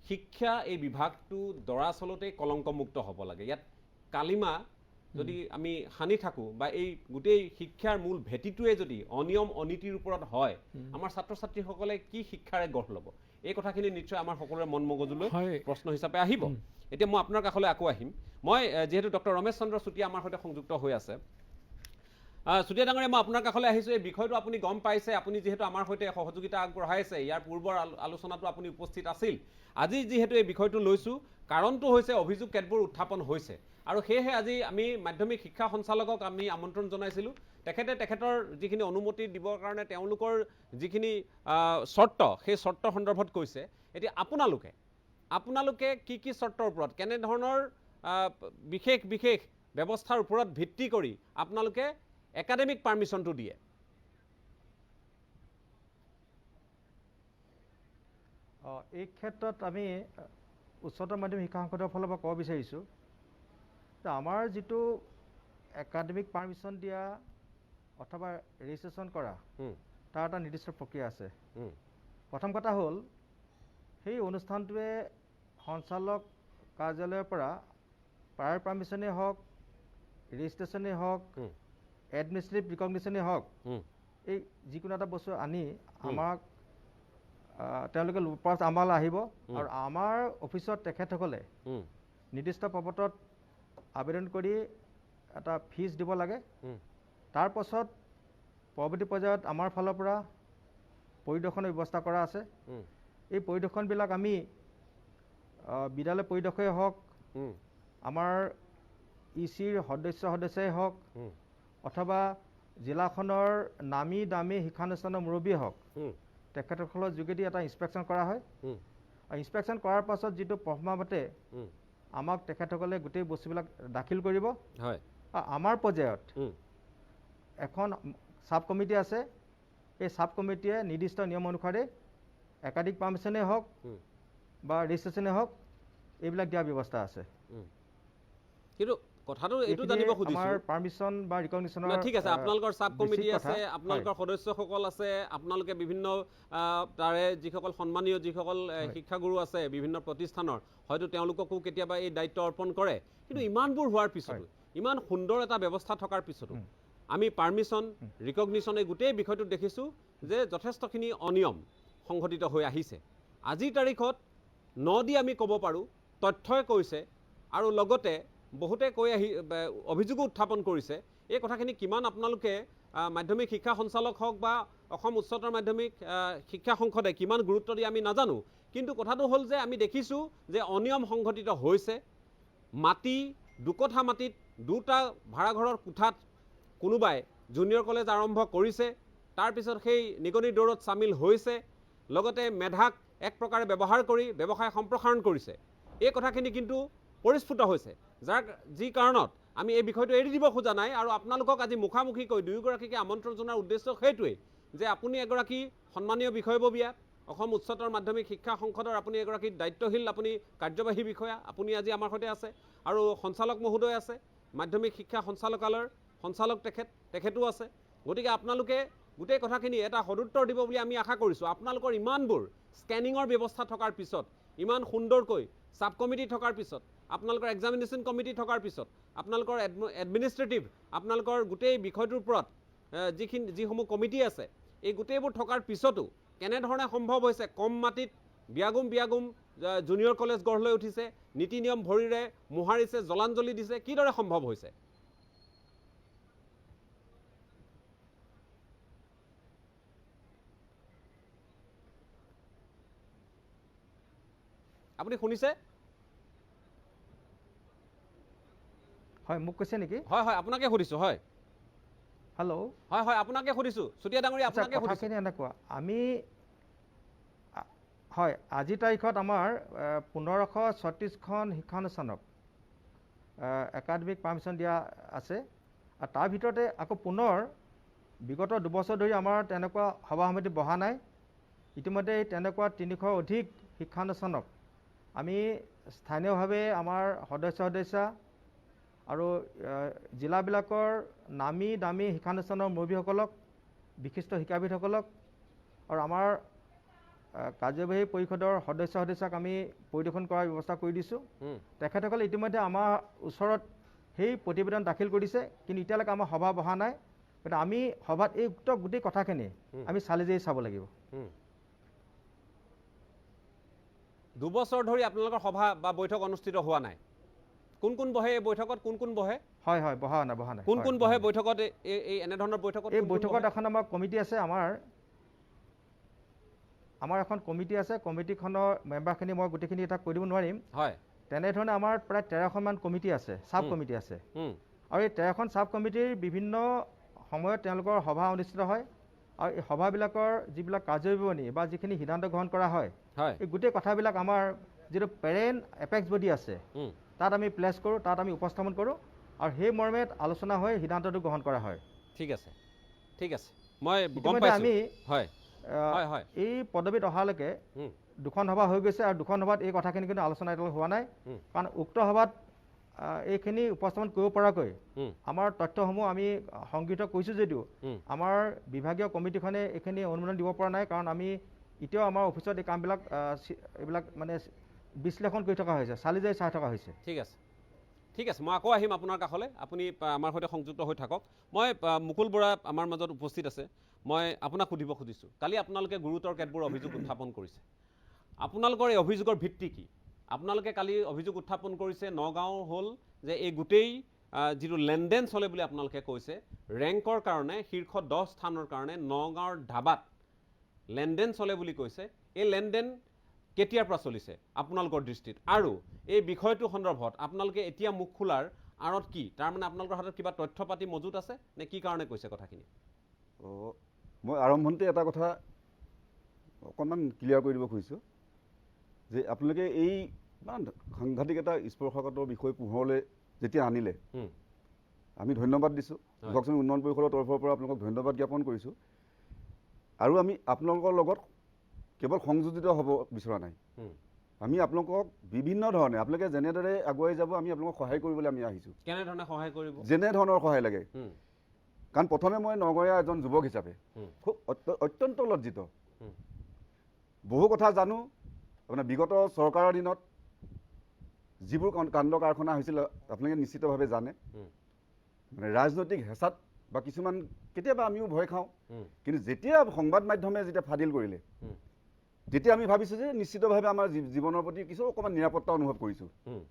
শিক্ষা এই বিভাগটো দৰাচলতে কলংকমুক্ত হ'ব লাগে ইয়াত কালিমা যদি আমি সানি থাকোঁ বা এই গোটেই শিক্ষাৰ মূল ভেটিটোৱে যদি অনিয়ম অনীতিৰ ওপৰত হয় আমাৰ ছাত্ৰ ছাত্ৰীসকলে কি শিক্ষাৰে গঢ় ল'ব এই কথাখিনি নিশ্চয় আমাৰ সকলোৰে মন মগজুলৈ প্ৰশ্ন হিচাপে আহিব এতিয়া মই আপোনাৰ কাষলৈ আকৌ আহিম মই যেহেতু ডক্টৰ ৰমেশ চন্দ্ৰ চুতীয়া আমাৰ সৈতে সংযুক্ত হৈ আছে চুতীয়া ডাঙৰীয়া মই আপোনাৰ কাষলৈ আহিছোঁ এই বিষয়টো আপুনি গম পাইছে আপুনি যিহেতু আমাৰ সৈতে সহযোগিতা আগবঢ়াইছে ইয়াৰ পূৰ্বৰ আলোচনাটো আপুনি উপস্থিত আছিল আজি যিহেতু এই বিষয়টো লৈছোঁ কাৰণটো হৈছে অভিযোগ কেতবোৰ উত্থাপন হৈছে আৰু সেয়েহে আজি আমি মাধ্যমিক শিক্ষা সঞ্চালকক আমি আমন্ত্ৰণ জনাইছিলোঁ তেখেতৰ যিখিনি অনুমতি দিবৰ কাৰণে তেওঁলোকৰ যিখিনি চৰ্ত সেই চৰ্ত সন্দৰ্ভত কৈছে এতিয়া আপোনালোকে কি চৰ্তৰ ওপৰত কেনেধৰণৰ বিশেষ ব্যৱস্থাৰ ওপৰত ভিত্তি কৰি আপোনালোকে একাডেমিক পাৰমিশ্যনটো দিয়ে এই ক্ষেত্ৰত আমি উচ্চতৰ মাধ্যমিক শিক্ষা সংসদৰ ফালৰ পৰা ক'ব বিচাৰিছোঁ যে আমাৰ যিটো একাডেমিক পাৰমিশ্যন দিয়া অথবা ৰেজিষ্ট্ৰেশ্যন কৰা তাৰ এটা নিৰ্দিষ্ট প্ৰক্ৰিয়া আছে প্ৰথম কথা হ'ল সেই অনুষ্ঠানটোৱে সঞ্চালক কাৰ্যালয়ৰ পৰা প্ৰায়ৰ পাৰমিশ্যনেই হওক ৰেজিষ্ট্ৰেশ্যনেই হওক এডমিনিষ্ট্ৰেটিভ ৰিকগনিশ্যনেই হওক এই যিকোনো এটা বস্তু আনি আমাক তেওঁলোকে আমালৈ আহিব আৰু আমাৰ অফিচত তেখেতসকলে নিৰ্দিষ্ট পৰ্বতত আবেদন কৰি এটা ফিজ দিব লাগে তাৰ পাছত পৰৱৰ্তী পৰ্যায়ত আমাৰ ফালৰ পৰা পৰিদৰ্শনৰ ব্যৱস্থা কৰা আছে এই পৰিদৰ্শনবিলাক আমি বিদ্যালয় পৰিদৰ্শকেই হওক আমাৰ ইচিৰ সদস্যই হওক অথবা জিলাখনৰ নামী দামী শিক্ষানুষ্ঠানৰ মুৰব্বীয়ে হওক তেখেতসকলৰ যোগেদি এটা ইনস্পেকশ্যন কৰা হয় আৰু ইনস্পেকশ্যন কৰাৰ পাছত যিটো প্ৰথমতে আমাক তেখেতসকলে গোটেই বস্তুবিলাক দাখিল কৰিব আমাৰ পৰ্যায়ত এখন ছাব কমিটি আছে এই ছাব কমিটিয়ে নিৰ্দিষ্ট নিয়ম অনুসাৰে একাধিক পাৰ্মিশ্যনেই হওক বা ৰেজিষ্ট্ৰেশ্যনেই হওক এইবিলাক দিয়াৰ ব্যৱস্থা আছে। কিন্তু কথাটো এইটো জানিব খুজিছোঁ, আমাৰ পাৰ্মিশ্যন বা ৰিকগনিশ্যনৰ ঠিক আছে, আপোনালোকৰ চাব কমিটি আছে, আপোনালোকৰ সদস্যসকল আছে, আপোনালোকে বিভিন্ন তাৰে যিসকল সন্মানীয় যিসকল শিক্ষাগুৰু আছে বিভিন্ন প্ৰতিষ্ঠানৰ, হয়তো তেওঁলোককো কেতিয়াবা এই দায়িত্ব অৰ্পণ কৰে। কিন্তু ইমানবোৰ হোৱাৰ পিছতো, ইমান সুন্দৰ এটা ব্যৱস্থা থকাৰ পিছতো আমি পাৰ্মিশ্যন ৰিকগনিশ্যন এই গোটেই বিষয়টোত দেখিছোঁ যে যথেষ্টখিনি অনিয়ম সংঘটিত হৈ আহিছে। আজিৰ তাৰিখত দি আমি ক'ব পাৰোঁ, তথ্যই কৈছে আৰু লগতে বহুতে কৈ অভিযোগো উত্থাপন কৰিছে। এই কথাখিনি কিমান আপোনালোকে মাধ্যমিক শিক্ষা সঞ্চালক হওক বা অসম উচ্চতৰ মাধ্যমিক শিক্ষা সংসদে কিমান গুৰুত্ব দিয়ে আমি নাজানো, কিন্তু কথাটো হ'ল যে আমি দেখিছোঁ যে অনিয়ম সংঘটিত হৈছে। মাটি দুকঠা মাটিত দুটা ভাড়াঘৰৰ কোঠাত কোনোবাই জুনিয়ৰ কলেজ আৰম্ভ কৰিছে, তাৰপিছত সেই নিগনিৰ দৌৰত চামিল হৈছে, লগতে মেধাক এক প্ৰকাৰে ব্যৱহাৰ কৰি ব্যৱসায় সম্প্ৰসাৰণ কৰিছে। এই কথাখিনি কিন্তু পৰিস্ফুট হৈছে, যি কাৰণত আমি এই বিষয়টো এৰি দিব খোজা নাই। আৰু আপোনালোকক আজি মুখামুখিকৈ দুয়োগৰাকীকে আমন্ত্ৰণ জনোৱাৰ উদ্দেশ্য সেইটোৱেই যে আপুনি এগৰাকী সন্মানীয় বিষয়ববীয়া, অসম উচ্চতৰ মাধ্যমিক শিক্ষা সংসদৰ আপুনি এগৰাকী দায়িত্বশীল আপুনি কাৰ্যবাহী বিষয়া, আপুনি আজি আমাৰ সৈতে আছে। আৰু সঞ্চালক মহোদয় আছে, মাধ্যমিক শিক্ষা সঞ্চালকালয়ৰ সঞ্চালক তেখেতো আছে। গতিকে আপোনালোকে গোটেই কথাখিনি এটা সদুত্তৰ দিব বুলি আমি আশা কৰিছোঁ। আপোনালোকৰ ইমানবোৰ স্কেনিঙৰ ব্যৱস্থা থকাৰ পিছত, ইমান সুন্দৰকৈ চাব কমিটি থকাৰ পিছত, আপোনালোকৰ এক্সামিনেশ্যন কমিটি থকাৰ পিছত, আপোনালোকৰ এডমিনিষ্ট্ৰেটিভ আপোনালোকৰ গোটেই বিষয়টোৰ ওপৰত যিসমূহ কমিটি আছে, এই গোটেইবোৰ থকাৰ পিছতো কেনেধৰণে সম্ভৱ হৈছে কম মাটিত বিয়াগুম জুনিয়ৰ কলেজ গঢ় লৈ উঠিছে, নীতি নিয়ম ভৰিৰে মোহাৰিছে, জলাঞ্জলি দিছে, কিদৰে সম্ভৱ হৈছে? আপুনি শুনিছে? হয়, মোক কৈছে নেকি? হয় হয়, আপোনাকে সুধিছোঁ। হয়, হেল্ল', হয় হয়, আপোনাকে সুধিছোঁ, চুতীয়া ডাঙৰীয়া, আপোনাকে সুধিছোঁ। কথাখিনি এনেকুৱা, আমি হয় আজিৰ তাৰিখত আমাৰ 1536খন শিক্ষানুষ্ঠানক একাডেমিক পাৰ্মিশ্যন দিয়া আছে। আৰু তাৰ ভিতৰতে আকৌ পুনৰ বিগত দুবছৰ ধৰি আমাৰ তেনেকুৱা সভা সমিতি বহা নাই। ইতিমধ্যে তেনেকুৱা 300ৰ অধিক শিক্ষানুষ্ঠানক আমি স্থানীয়ভাৱে আমাৰ সদস্য আৰু জিলাবিলাকৰ নামী দামী শিক্ষানুষ্ঠানৰ মুৰব্বীসকলক, বিশিষ্ট শিক্ষাবিদসকলক আৰু আমাৰ কাৰ্যবাহী পৰিষদৰ সদস্যক আমি পৰিদৰ্শন কৰাৰ ব্যৱস্থা কৰি দিছোঁ। তেখেতসকলে ইতিমধ্যে আমাৰ ওচৰত সেই প্ৰতিবেদন দাখিল কৰিছে, কিন্তু এতিয়ালৈকে আমাৰ সভা বহা নাই। কিন্তু আমি সভাত এই উক্ত গোটেই কথাখিনি আমি চালি জাৰি চাব লাগিব। 2 বছৰ ধৰি আপোনালোকৰ সভা বা বৈঠক অনুষ্ঠিত হোৱা নাই। কোন বহে এই বৈঠকত? কোন বহে? হয় হয়, বহা নাই। কোন বহে বৈঠকত? এই এনেধৰণৰ বৈঠকত এই বৈঠকত এখন আমাৰ কমিটি আছে, আমাৰ এখন কমিটি আছে। কমিটিখনৰ মেম্বাৰখিনি মই গোটেইখিনি এটা কৈ দিব নোৱাৰিম। হয়, তেনেধৰণে আমাৰ প্ৰায় 13খনমান কমিটি আছে, চাব কমিটি আছে। আৰু এই 13খন চাব কমিটিৰ বিভিন্ন সময়ত তেওঁলোকৰ সভা অনুষ্ঠিত হয়। আৰু এই সভাবিলাকৰ যিবিলাক কাৰ্যবিৱৰণী বা যিখিনি সিদ্ধান্ত গ্ৰহণ কৰা হয়, এই গোটেই কথাবিলাক আমাৰ যিটো পেৰেণ্ট এপেক্স বডি আছে তাত আমি প্লেচ কৰোঁ, তাত আমি উপস্থাপন কৰোঁ, আৰু সেই মৰ্মেত আলোচনা হৈ সিদ্ধান্তটো গ্ৰহণ কৰা হয়। ঠিক আছে, মই গম পাইছোঁ। আমি হয়, এই পদবীত অহালৈকে 2খন সভা হৈ গৈছে, আৰু 2খন সভাত এই কথাখিনি কিন্তু আলোচনা এতিয়ালৈকে হোৱা নাই। কাৰণ উক্ত সভাত এইখিনি উপস্থাপন কৰিব পৰাকৈ আমাৰ তথ্যসমূহ আমি সংগৃহীত কৰিছোঁ যদিও আমাৰ বিভাগীয় কমিটিখনে এইখিনি অনুমোদন দিব পৰা নাই। কাৰণ আমি এতিয়াও আমাৰ অফিচত এই কামবিলাক এইবিলাক মানে বিশ্লেষণ কৰি থকা হৈছে, চালি জাৰি চাই থকা হৈছে। ঠিক আছে, মই আকৌ আহিম আপোনাৰ কাষলৈ, আপুনি আমাৰ সৈতে সংযুক্ত হৈ থাকক। মই মুকুল বৰা আমাৰ মাজত উপস্থিত আছে। মই আপোনাক সুধিব খুজিছোঁ, কালি আপোনালোকে গুৰুতৰ কেতবোৰ অভিযোগ উত্থাপন কৰিছে। আপোনালোকৰ এই অভিযোগৰ ভিত্তি কি? আপোনালোকে কালি অভিযোগ উত্থাপন কৰিছে নগাঁও হ'ল যে এই গোটেই যিটো লেনদেন চলে বুলি আপোনালোকে কৈছে, ৰেংকৰ কাৰণে শীৰ্ষ 10 স্থানৰ কাৰণে নগাঁৱৰ ধাবাত লেনদেন চলে বুলি কৈছে। এই লেনদেন কেতিয়াৰ পৰা চলিছে আপোনালোকৰ দৃষ্টিত? আৰু এই বিষয়টো সন্দৰ্ভত আপোনালোকে এতিয়া মুখ খোলাৰ আঁৰত কি? তাৰমানে আপোনালোকৰ হাতত কিবা তথ্য পাতি মজুত আছে নে কি কাৰণে কৈছে কথাখিনি? মই আৰম্ভণিতে এটা কথা অকণমান ক্লিয়াৰ কৰি দিব খুজিছোঁ যে আপোনালোকে এই ইমান সাংঘাতিক এটা স্পৰ্শকাতৰ বিষয় পোহৰলৈ যেতিয়া আনিলে, আমি ধন্যবাদ দিছোঁ। বিভাগজনী উন্নয়ন পৰিষদৰ তৰফৰ পৰা আপোনালোকক ধন্যবাদ জ্ঞাপন কৰিছোঁ। আৰু আমি আপোনালোকৰ লগত কেৱল সংযোজিত হ'ব বিচৰা নাই। হুম। আমি আপোনালোকক বিভিন্ন ধৰণে আপোনালোকে যেনেদৰে আগুৱাই যাব আমি আপোনালোকক সহায় কৰিবলৈ আমি আহিছোঁ। কেনেধৰণে সহায় কৰিব? যেনে ধৰণৰ সহায় লাগে। হুম, কাৰণ প্ৰথমে মই নগৰীয়া এজন যুৱক হিচাপে হুম, খুব অত্যন্ত লজ্জিত। হুম, বহু কথা জানো আপোনাৰ বিগত চৰকাৰৰ দিনত যিবোৰ কাণ্ড কাৰখানা হৈছিল আপোনালোকে নিশ্চিতভাৱে জানে। হুম, মানে ৰাজনৈতিক হেঁচাত বা কিছুমান কেতিয়াবা আমিও ভয় খাওঁ, হুম, কিন্তু যেতিয়া সংবাদ মাধ্যমে যেতিয়া ফাদিল কৰিলে হুম, তেতিয়া আমি ভাবিছোঁ যে নিশ্চিতভাৱে আমাৰ জীৱনৰ প্ৰতি কিছু অকণমান নিৰাপত্তা অনুভৱ কৰিছোঁ। হুম,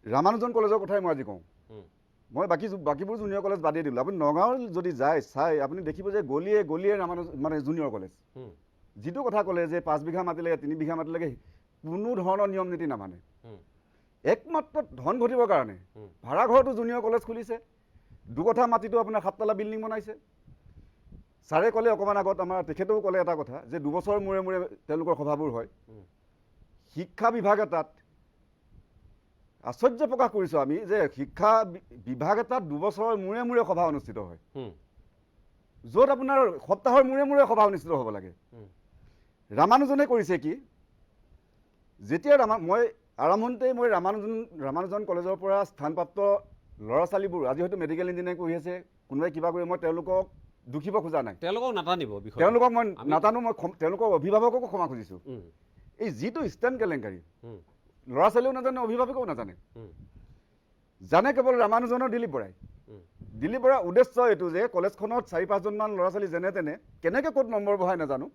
ৰামানুজন কলেজৰ কথাই মই আজি কওঁ। হুম, মই বাকীবোৰ জুনিয়ৰ কলেজ বাদেই দিলোঁ। আপুনি নগাঁও যদি যায় চাই আপুনি দেখিব যে গলিয়ে গলিয়ে মানে জুনিয়ৰ কলেজ। হুম, যিটো কথা ক'লে যে 5 বিঘা মাটি লাগে 3 বিঘা মাটি লাগে কোনো ধৰণৰ নিয়ম নীতি নামানে। হুম, একমাত্ৰ ধন ঘটিবৰ কাৰণে হুম, ভাড়াঘৰতো জুনিয়ৰ কলেজ খুলিছে, দুকঠা মাটিটো আপোনাৰ 7 তলা বিল্ডিং বনাইছে। ছাৰে ক'লে অকণমান আগত আমাৰ তেখেতেও ক'লে এটা কথা যে 2 বছৰ মূৰে মূৰে তেওঁলোকৰ সভাবোৰ হয়। হুম, শিক্ষা বিভাগ এটাত আশ্চৰ্য প্ৰকাশ কৰিছোঁ আমি যে শিক্ষা বিভাগ এটাত 2 বছৰৰ মূৰে মূৰে সভা অনুষ্ঠিত হয়, হুম, য'ত আপোনাৰ সপ্তাহৰ মূৰে মূৰে সভা অনুষ্ঠিত হ'ব লাগে। হুম, ৰামানুজনে কৰিছে কি, যেতিয়া মই আৰম্ভণিতেই মই ৰামানুজন কলেজৰ পৰা স্থানপ্ৰাপ্ত ল'ৰা ছোৱালীবোৰ আজি হয়তো মেডিকেল ইঞ্জিনিয়াৰিং কৰি আছে, কোনোবাই কিবা কৰি, মই তেওঁলোকক দুখিব খোজা নাই। তেওঁলোকক নাটানিব বিষয়। তেওঁলোকক মই নাটানো, মই তেওঁলোকৰ অভিভাৱককো ক্ষমা খুজিছোঁ। হুম, এই যিটো ষ্টেণ্ড কেলেংকাৰী হুম, ল'ৰা ছোৱালীও নাজানে, অভিভাৱকেও নাজানে, হুম, জানে কেৱল ৰামানুজনৰ দিলীপ বৰাই। হুম, দিলীপ বৰাৰ উদ্দেশ্য এইটো যে কলেজখনত 4-5জনমান ল'ৰা ছোৱালী যেনে তেনে কেনেকৈ ক'ত নম্বৰ বঢ়াই নাজানো,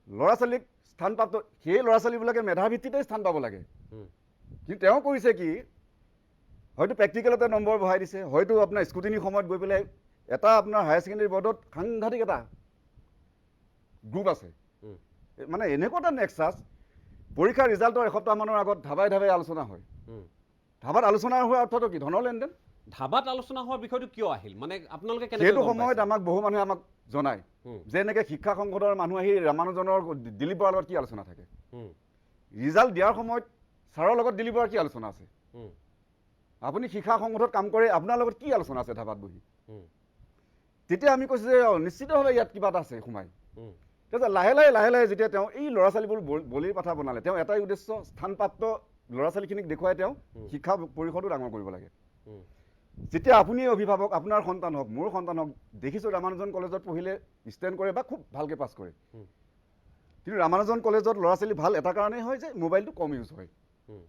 ল'ৰা ছোৱালীক স্থানপ্ৰাপ্ত, সেই ল'ৰা ছোৱালীবিলাকে মেধাৰ ভিত্তিতে স্থান পাব লাগে। হুম, কিন্তু তেওঁ কৰিছে কি, হয়তো প্ৰেক্টিকেলতে নম্বৰ বঢ়াই দিছে, হয়তো আপোনাৰ স্কুটিনিৰ সময়ত গৈ পেলাই এটা আপোনাৰ হায়াৰ ছেকেণ্ডেৰী বৰ্ডত সাংঘাতিক এটা গ্ৰুপ আছে, হুম, মানে এনেকুৱা এটা নেক্সাছ, পৰীক্ষাৰ ৰিজাল্টৰ এসপ্তাহমানৰ আগত ধাবাই ধাবাই আলোচনা হয়। হুম। ধাবাত আলোচনা হোৱাৰ অৰ্থটো কি, ধনৰ লেনদেন। ধাবাত আলোচনা হোৱা বিষয়টো কিয় আহিল, মানে আপোনালোকে কেনেকৈ সেইটো গম সময়ত পাইছে? আমাক বহু মানুহে আমাক জনায় হুম, যে এনেকৈ শিক্ষা সংসদৰ মানুহ আহি ৰামানুজনৰ দিলীপ বৰাৰ লগত কি আলোচনা থাকে। হুম, ৰিজাল্ট দিয়াৰ সময়ত ছাৰৰ লগত দিলীপ বৰাৰ কি আলোচনা আছে, হুম, আপুনি শিক্ষা সংসদত কাম কৰে, আপোনাৰ লগত কি আলোচনা আছে ধাবাত বহি। হুম, তেতিয়া আমি কৈছোঁ যে নিশ্চিতভাৱে ইয়াত কিবা এটা আছে সোমাই। হুম, তাৰপিছত লাহে লাহে যেতিয়া তেওঁ এই ল'ৰা ছোৱালীবোৰ বলিৰ পাঠা বনালে, তেওঁ এটাই উদ্দেশ্য, স্থানপ্ৰাপ্ত ল'ৰা ছোৱালীখিনিক দেখুৱাই তেওঁ শিক্ষা পৰিষদো ডাঙৰ কৰিব লাগে। হুম, যেতিয়া আপুনি অভিভাৱক, আপোনাৰ সন্তান হওক, মোৰ সন্তান হওক, দেখিছোঁ ৰামানুজন কলেজত পঢ়িলে ষ্টেণ্ড কৰে বা খুব ভালকৈ পাছ কৰে, হুম, কিন্তু ৰামানুজন কলেজত ল'ৰা ছোৱালী ভাল এটা কাৰণেই হয় যে মোবাইলটো কম ইউজ হয়। হুম,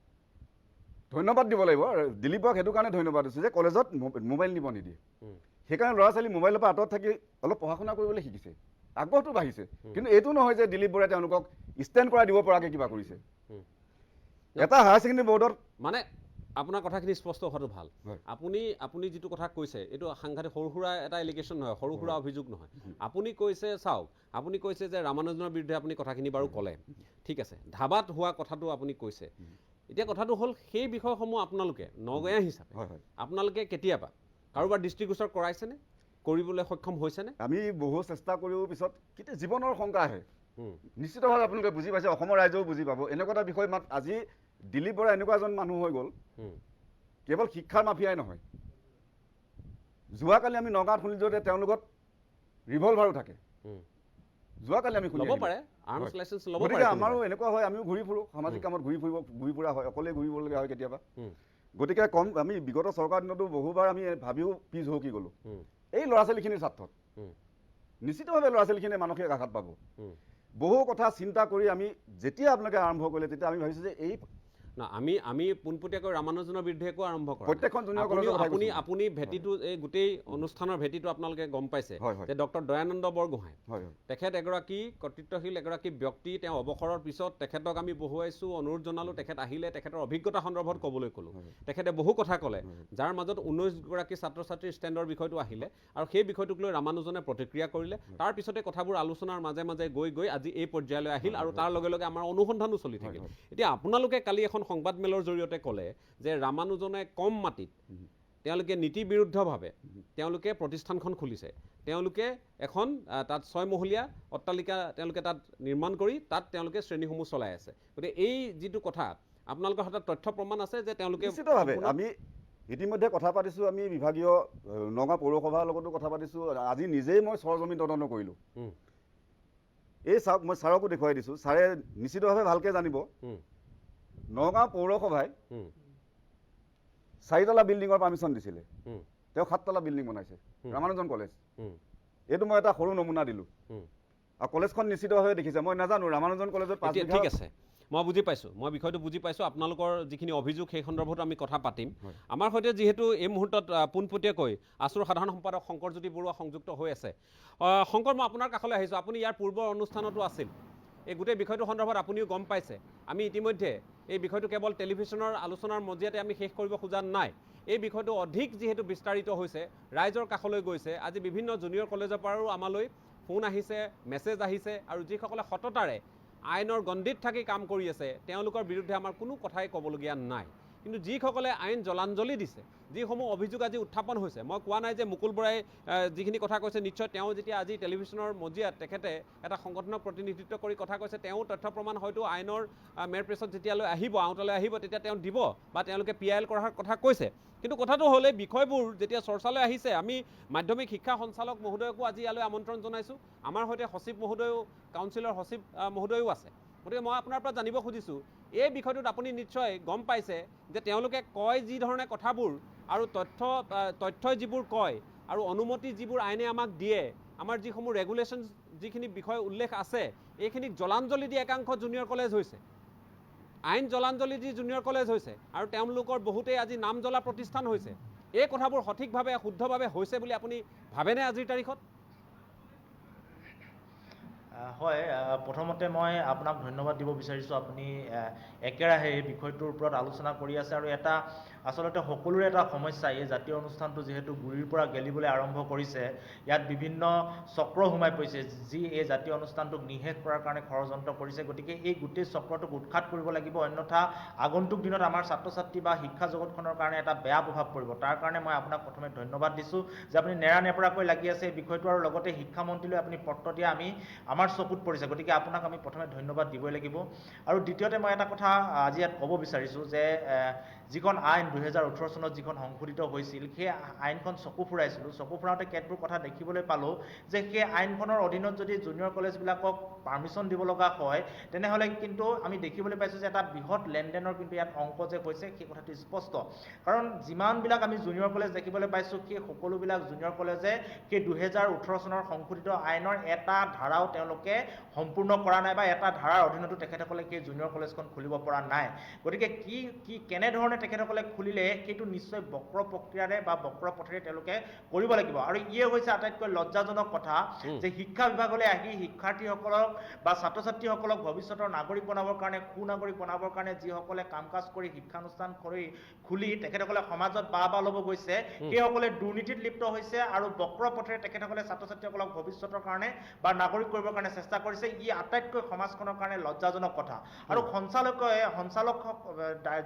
ধন্যবাদ দিব লাগিব দিলীপ বৰাক, সেইটো কাৰণে ধন্যবাদ দিছোঁ যে কলেজত মোবাইল নিব নিদিয়ে। হুম, সেইকাৰণে ল'ৰা ছোৱালী মোবাইলৰ পৰা আঁতৰত থাকি অলপ পঢ়া শুনা কৰিবলৈ শিকিছে, আগ্ৰহটো বাঢ়িছে। কিন্তু এইটো নহয় যে দিলীপ বৰাই তেওঁলোকক ষ্টেণ্ড কৰাই দিব পৰাকৈ কিবা কৰিছে। হুম। এটা হায়াৰ ছেকেণ্ডেৰী বৰ্ডত মানে আপোনাৰ কথাখিনি স্পষ্ট হোৱাটো ভাল। হয়। আপুনি যিটো কথা কৈছে এইটো সাংঘাতিক সৰু সুৰা এটা এলিগেশ্যন নহয়, সৰু সুৰা অভিযোগ নহয়। আপুনি কৈছে, চাওক, আপুনি কৈছে যে ৰামানুজনৰ বিৰুদ্ধে আপুনি কথাখিনি বাৰু ক'লে, ঠিক আছে, ধাবাত হোৱা কথাটো আপুনি কৈছে। এতিয়া কথাটো হ'ল সেই বিষয়সমূহ আপোনালোকে নগঞা হিচাপে হয় হয় আপোনালোকে কেতিয়াবা কাৰোবাৰ দৃষ্টিগোচৰ কৰাইছেনে, কৰিবলৈ সক্ষম হৈছেনে? আমি বহু চেষ্টা কৰিও পিছত কেতিয়া জীৱনৰ শংকা আহে। হুম, নিশ্চিতভাৱে আপোনালোকে বুজি পাইছে, অসমৰ ৰাইজেও বুজি পাব। এনেকুৱা এটা বিষয় আজি দিলীপ বৰা এনেকুৱা এজন মানুহ হৈ গ'ল, হুম, কেৱল শিক্ষাৰ মাফিয়াই নহয়, যোৱাকালি আমি নগাঁৱত শুনিলোঁ যে তেওঁৰ লগত ৰিভলভাৰো থাকে। হুম। যোৱাকালি আমি শুনি ল'ব আহিলোঁ। পাৰে, আৰ্মছ হয়। লাইচেঞ্চ ল'ব গতিকে পাৰে আমাৰো কোনোবাই। এনেকুৱা হয়, আমিও ঘূৰি ফুৰোঁ, সামাজিক কামত ঘূৰি ফুৰা হয়, অকলে ঘূৰিবলগীয়া হয় কেতিয়াবা। হুম, গতিকে আমি বিগত চৰকাৰ দিনতো বহুবাৰ আমি ভাবিও পিছ হকি গ'লোঁ হুম, এই ল'ৰা ছোৱালীখিনিৰ স্বাৰ্থত। হুম, নিশ্চিতভাৱে ল'ৰা ছোৱালীখিনিয়ে মানসিক আঘাত পাব। হুম। বহু কথা চিন্তা কৰি আমি যেতিয়া আপোনালোকে আৰম্ভ কৰিলে তেতিয়া আমি ভাবিছোঁ যে এই না, আমি পোনপটীয়াকৈ ৰামানুজনৰ বিৰুদ্ধে একো আৰম্ভ কৰা নাই। প্ৰত্যেকখন জুনিয়ৰ কলেজৰ কথা কৈছোঁ। আপুনি ভেটিটো, এই গোটেই অনুষ্ঠানৰ ভেটিটো আপোনালোকে গম পাইছে হয়, হয়। যে ডক্টৰ দয়ানন্দ বৰগোহাঁই হয় হয় তেখেত এগৰাকী কৰ্তৃত্বশীল এগৰাকী ব্যক্তি। তেওঁ অৱসৰৰ পিছত তেখেতক আমি বহুৱাইছোঁ, অনুৰোধ জনালোঁ, তেখেত আহিলে, তেখেতৰ অভিজ্ঞতা সন্দৰ্ভত ক'বলৈ ক'লোঁ। তেখেতে বহু কথা ক'লে, যাৰ মাজত 19গৰাকী ছাত্ৰ ছাত্ৰীৰ ষ্টেণ্ডৰ বিষয়টো আহিলে আৰু সেই বিষয়টোক লৈ ৰামানুজনে প্ৰতিক্ৰিয়া কৰিলে। তাৰ পিছতে কথাবোৰ আলোচনাৰ মাজে মাজে গৈ আজি এই পৰ্যায়লৈ আহিল আৰু তাৰ লগে লগে আমাৰ অনুসন্ধানো চলি থাকিল। এতিয়া আপোনালোকে কালি এখন সংবাদমেলৰ জৰিয়তে ক'লে যে ৰামানুজনে কম মাটিত তেওঁলোকে নীতি বিৰুদ্ধভাৱে তেওঁলোকে প্ৰতিষ্ঠানখন খুলিছে, তেওঁলোকে এখন তাত 6 মহলীয়া অট্টালিকা তেওঁলোকে তাত নিৰ্মাণ কৰি তাত তেওঁলোকে শ্ৰেণীসমূহ চলাই আছে। গতিকে এই যিটো কথা আপোনালোকৰ হাতত তথ্য প্ৰমাণ আছে যে তেওঁলোকে নিশ্চিতভাৱে আমি ইতিমধ্যে কথা পাতিছোঁ, আমি বিভাগীয় নগাঁও পৌৰসভাৰ লগতো কথা পাতিছোঁ, আজি নিজেই মই সৰজমিন তদন্ত কৰিলোঁ। এই চাওক মই ছাৰকো দেখুৱাই দিছোঁ, ছাৰে নিশ্চিতভাৱে ভালকৈ জানিব নগাঁও পৌৰসভাই 4তলা বিল্ডিঙৰ পাৰ্মিশ্যন দিছিলে, তেওঁ 7তলা বিল্ডিং বনাইছে ৰামানুজন কলেজ। এইটো মই এটা সৰু নমুনা দিলোঁ আৰু কলেজখন নিশ্চিতভাৱে দেখিছে। মই নাজানো ৰামানুজন কলেজত ঠিক আছে, মই বুজি পাইছোঁ, মই বিষয়টো বুজি পাইছোঁ। আপোনালোকৰ যিখিনি অভিযোগ সেই সন্দৰ্ভত আমি কথা পাতিম। আমাৰ সৈতে যিহেতু এই মুহূৰ্তত পোনপটীয়াকৈ আছুৰ সাধাৰণ সম্পাদক শংকৰজ্যোতি বৰুৱা সংযুক্ত হৈ আছে। শংকৰ, মই আপোনাৰ কাষলৈ আহিছোঁ। আপুনি ইয়াৰ পূৰ্বৰ অনুষ্ঠানতো আছিল। এই গোটেই বিষয়টো সন্দৰ্ভত আপুনিও গম পাইছে। আমি ইতিমধ্যে এই বিষয়টো কেৱল টেলিভিশ্যনৰ আলোচনাৰ মজিয়াতে আমি শেষ কৰিব খোজা নাই। এই বিষয়টো অধিক যিহেতু বিস্তাৰিত হৈছে, ৰাইজৰ কাষলৈ গৈছে। আজি বিভিন্ন জুনিয়ৰ কলেজৰ পৰাও আমালৈ ফোন আহিছে, মেছেজ আহিছে, আৰু যিসকলে সততাৰে আইনৰ গণ্ডিত থাকি কাম কৰি আছে তেওঁলোকৰ বিৰুদ্ধে আমাৰ কোনো কথাই ক'বলগীয়া নাই। কিন্তু যিসকলে আইন জলাঞ্জলি দিছে, যিসমূহ অভিযোগ আজি উত্থাপন হৈছে, মই কোৱা নাই যে মুকুল বৰাই যিখিনি কথা কৈছে নিশ্চয় তেওঁ যেতিয়া আজি টেলিভিশ্যনৰ মজিয়াত তেখেতে এটা সংগঠনক প্ৰতিনিধিত্ব কৰি কথা কৈছে, তেওঁ তথ্য প্ৰমাণ হয়তো আইনৰ মেৰ প্ৰেছত যেতিয়ালৈ আহিব, আওতালৈ আহিব, তেতিয়া তেওঁ দিব বা তেওঁলোকে PIL কৰাৰ কথা কৈছে। কিন্তু কথাটো হ'ল এই বিষয়বোৰ যেতিয়া চৰ্চালৈ আহিছে, আমি মাধ্যমিক শিক্ষা সঞ্চালক মহোদয়কো আজি ইয়ালৈ আমন্ত্ৰণ জনাইছোঁ। আমাৰ সৈতে সচিব মহোদয়ো, কাউন্সিলৰ সচিব মহোদয়ো আছে। গতিকে মই আপোনাৰ পৰা জানিব খুজিছোঁ, এই বিষয়টোত আপুনি নিশ্চয় গম পাইছে যে তেওঁলোকে কয় যি ধৰণে কথাবোৰ আৰু তথ্যই যিবোৰ কয় আৰু অনুমতি যিবোৰ আইনে আমাক দিয়ে, আমাৰ যিসমূহ ৰেগুলেশ্যন যিখিনি বিষয় উল্লেখ আছে, এইখিনিক জলাঞ্জলি দি একাংশ জুনিয়ৰ কলেজ হৈছে, আইন জলাঞ্জলি দি জুনিয়ৰ কলেজ হৈছে, আৰু তেওঁলোকৰ বহুতেই আজি নাম জ্বলা প্ৰতিষ্ঠান হৈছে। এই কথাবোৰ সঠিকভাৱে শুদ্ধভাৱে হৈছে বুলি আপুনি ভাবেনে আজিৰ তাৰিখত? হয়, প্ৰথমতে মই আপোনাক ধন্যবাদ দিব বিচাৰিছোঁ। আপুনি একেৰাহে এই বিষয়টোৰ ওপৰত আলোচনা কৰি আছে, আৰু এটা আচলতে সকলোৰে এটা সমস্যা, এই জাতীয় অনুষ্ঠানটো যিহেতু গুৰিৰ পৰা গেলিবলৈ আৰম্ভ কৰিছে, ইয়াত বিভিন্ন চক্ৰ সোমাই পৰিছে যি এই জাতীয় অনুষ্ঠানটোক নিষেধ কৰাৰ কাৰণে ষড়যন্ত্ৰ কৰিছে। গতিকে এই গোটেই চক্ৰটোক উৎখাত কৰিব লাগিব, অন্যথা আগন্তুক দিনত আমাৰ ছাত্ৰ ছাত্ৰী বা শিক্ষা জগতখনৰ কাৰণে এটা বেয়া প্ৰভাৱ পৰিব। তাৰ কাৰণে মই আপোনাক প্ৰথমে ধন্যবাদ দিছোঁ যে আপুনি নেৰানেপেৰাকৈ লাগি আছে এই বিষয়টো, আৰু লগতে শিক্ষামন্ত্ৰীলৈ আপুনি পত্ৰ দিয়া আমাৰ চকুত পৰিছে। গতিকে আপোনাক আমি প্ৰথমে ধন্যবাদ দিবই লাগিব। আৰু দ্বিতীয়তে মই এটা কথা আজি ইয়াত ক'ব বিচাৰিছোঁ যে যিখন আইন 2018 চনত যিখন সংশোধিত হৈছিল, সেই আইনখন চকু ফুৰাইছিলোঁ। চকু ফুৰাওঁতে কেতবোৰ কথা দেখিবলৈ পালোঁ যে সেই আইনখনৰ অধীনত যদি জুনিয়ৰ কলেজবিলাকক পাৰ্মিশ্যন দিব লগা হয়, তেনেহ'লে কিন্তু আমি দেখিবলৈ পাইছোঁ যে এটা বৃহৎ লেনদেনৰ কিন্তু ইয়াত অংক যে হৈছে সেই কথাটো স্পষ্ট। কাৰণ যিমানবিলাক আমি জুনিয়ৰ কলেজ দেখিবলৈ পাইছোঁ, সেই সকলোবিলাক জুনিয়ৰ কলেজে সেই 2018 চনৰ সংশোধিত আইনৰ এটা ধাৰাও তেওঁলোকে সম্পূৰ্ণ কৰা নাই, বা এটা ধাৰাৰ অধীনতো তেখেতসকলে সেই জুনিয়ৰ কলেজখন খুলিব পৰা নাই। গতিকে কেনেধৰণে তেখেতসকলে খুলিলে সেইটো নিশ্চয় বক্ৰ প্ৰক্ৰিয়াৰে বা বক্ৰ পথেৰে তেওঁলোকে কৰিব লাগিব। আৰু ইয়ে হৈছে আটাইতকৈ লজ্জাজনক কথা যে শিক্ষা বিভাগলৈ আহি শিক্ষাৰ্থীসকলক বা ছাত্ৰ ছাত্ৰীসকলক ভৱিষ্যতৰ নাগৰিক বনাবৰ কাৰণে, সুনাগৰিক বনাবৰ কাৰণে যিসকলে কাম কাজ কৰি শিক্ষানুষ্ঠান খুলি তেখেতসকলে সমাজত বাহ ল'ব গৈছে, সেইসকলে দুৰ্নীতিত লিপ্ত হৈছে আৰু বক্ৰ পথেৰে তেখেতসকলে ছাত্ৰ ছাত্ৰীসকলক ভৱিষ্যতৰ কাৰণে বা নাগৰিক কৰিবৰ কাৰণে চেষ্টা কৰিছে। ই আটাইতকৈ সমাজখনৰ কাৰণে লজ্জাজনক কথা। আৰু সঞ্চালক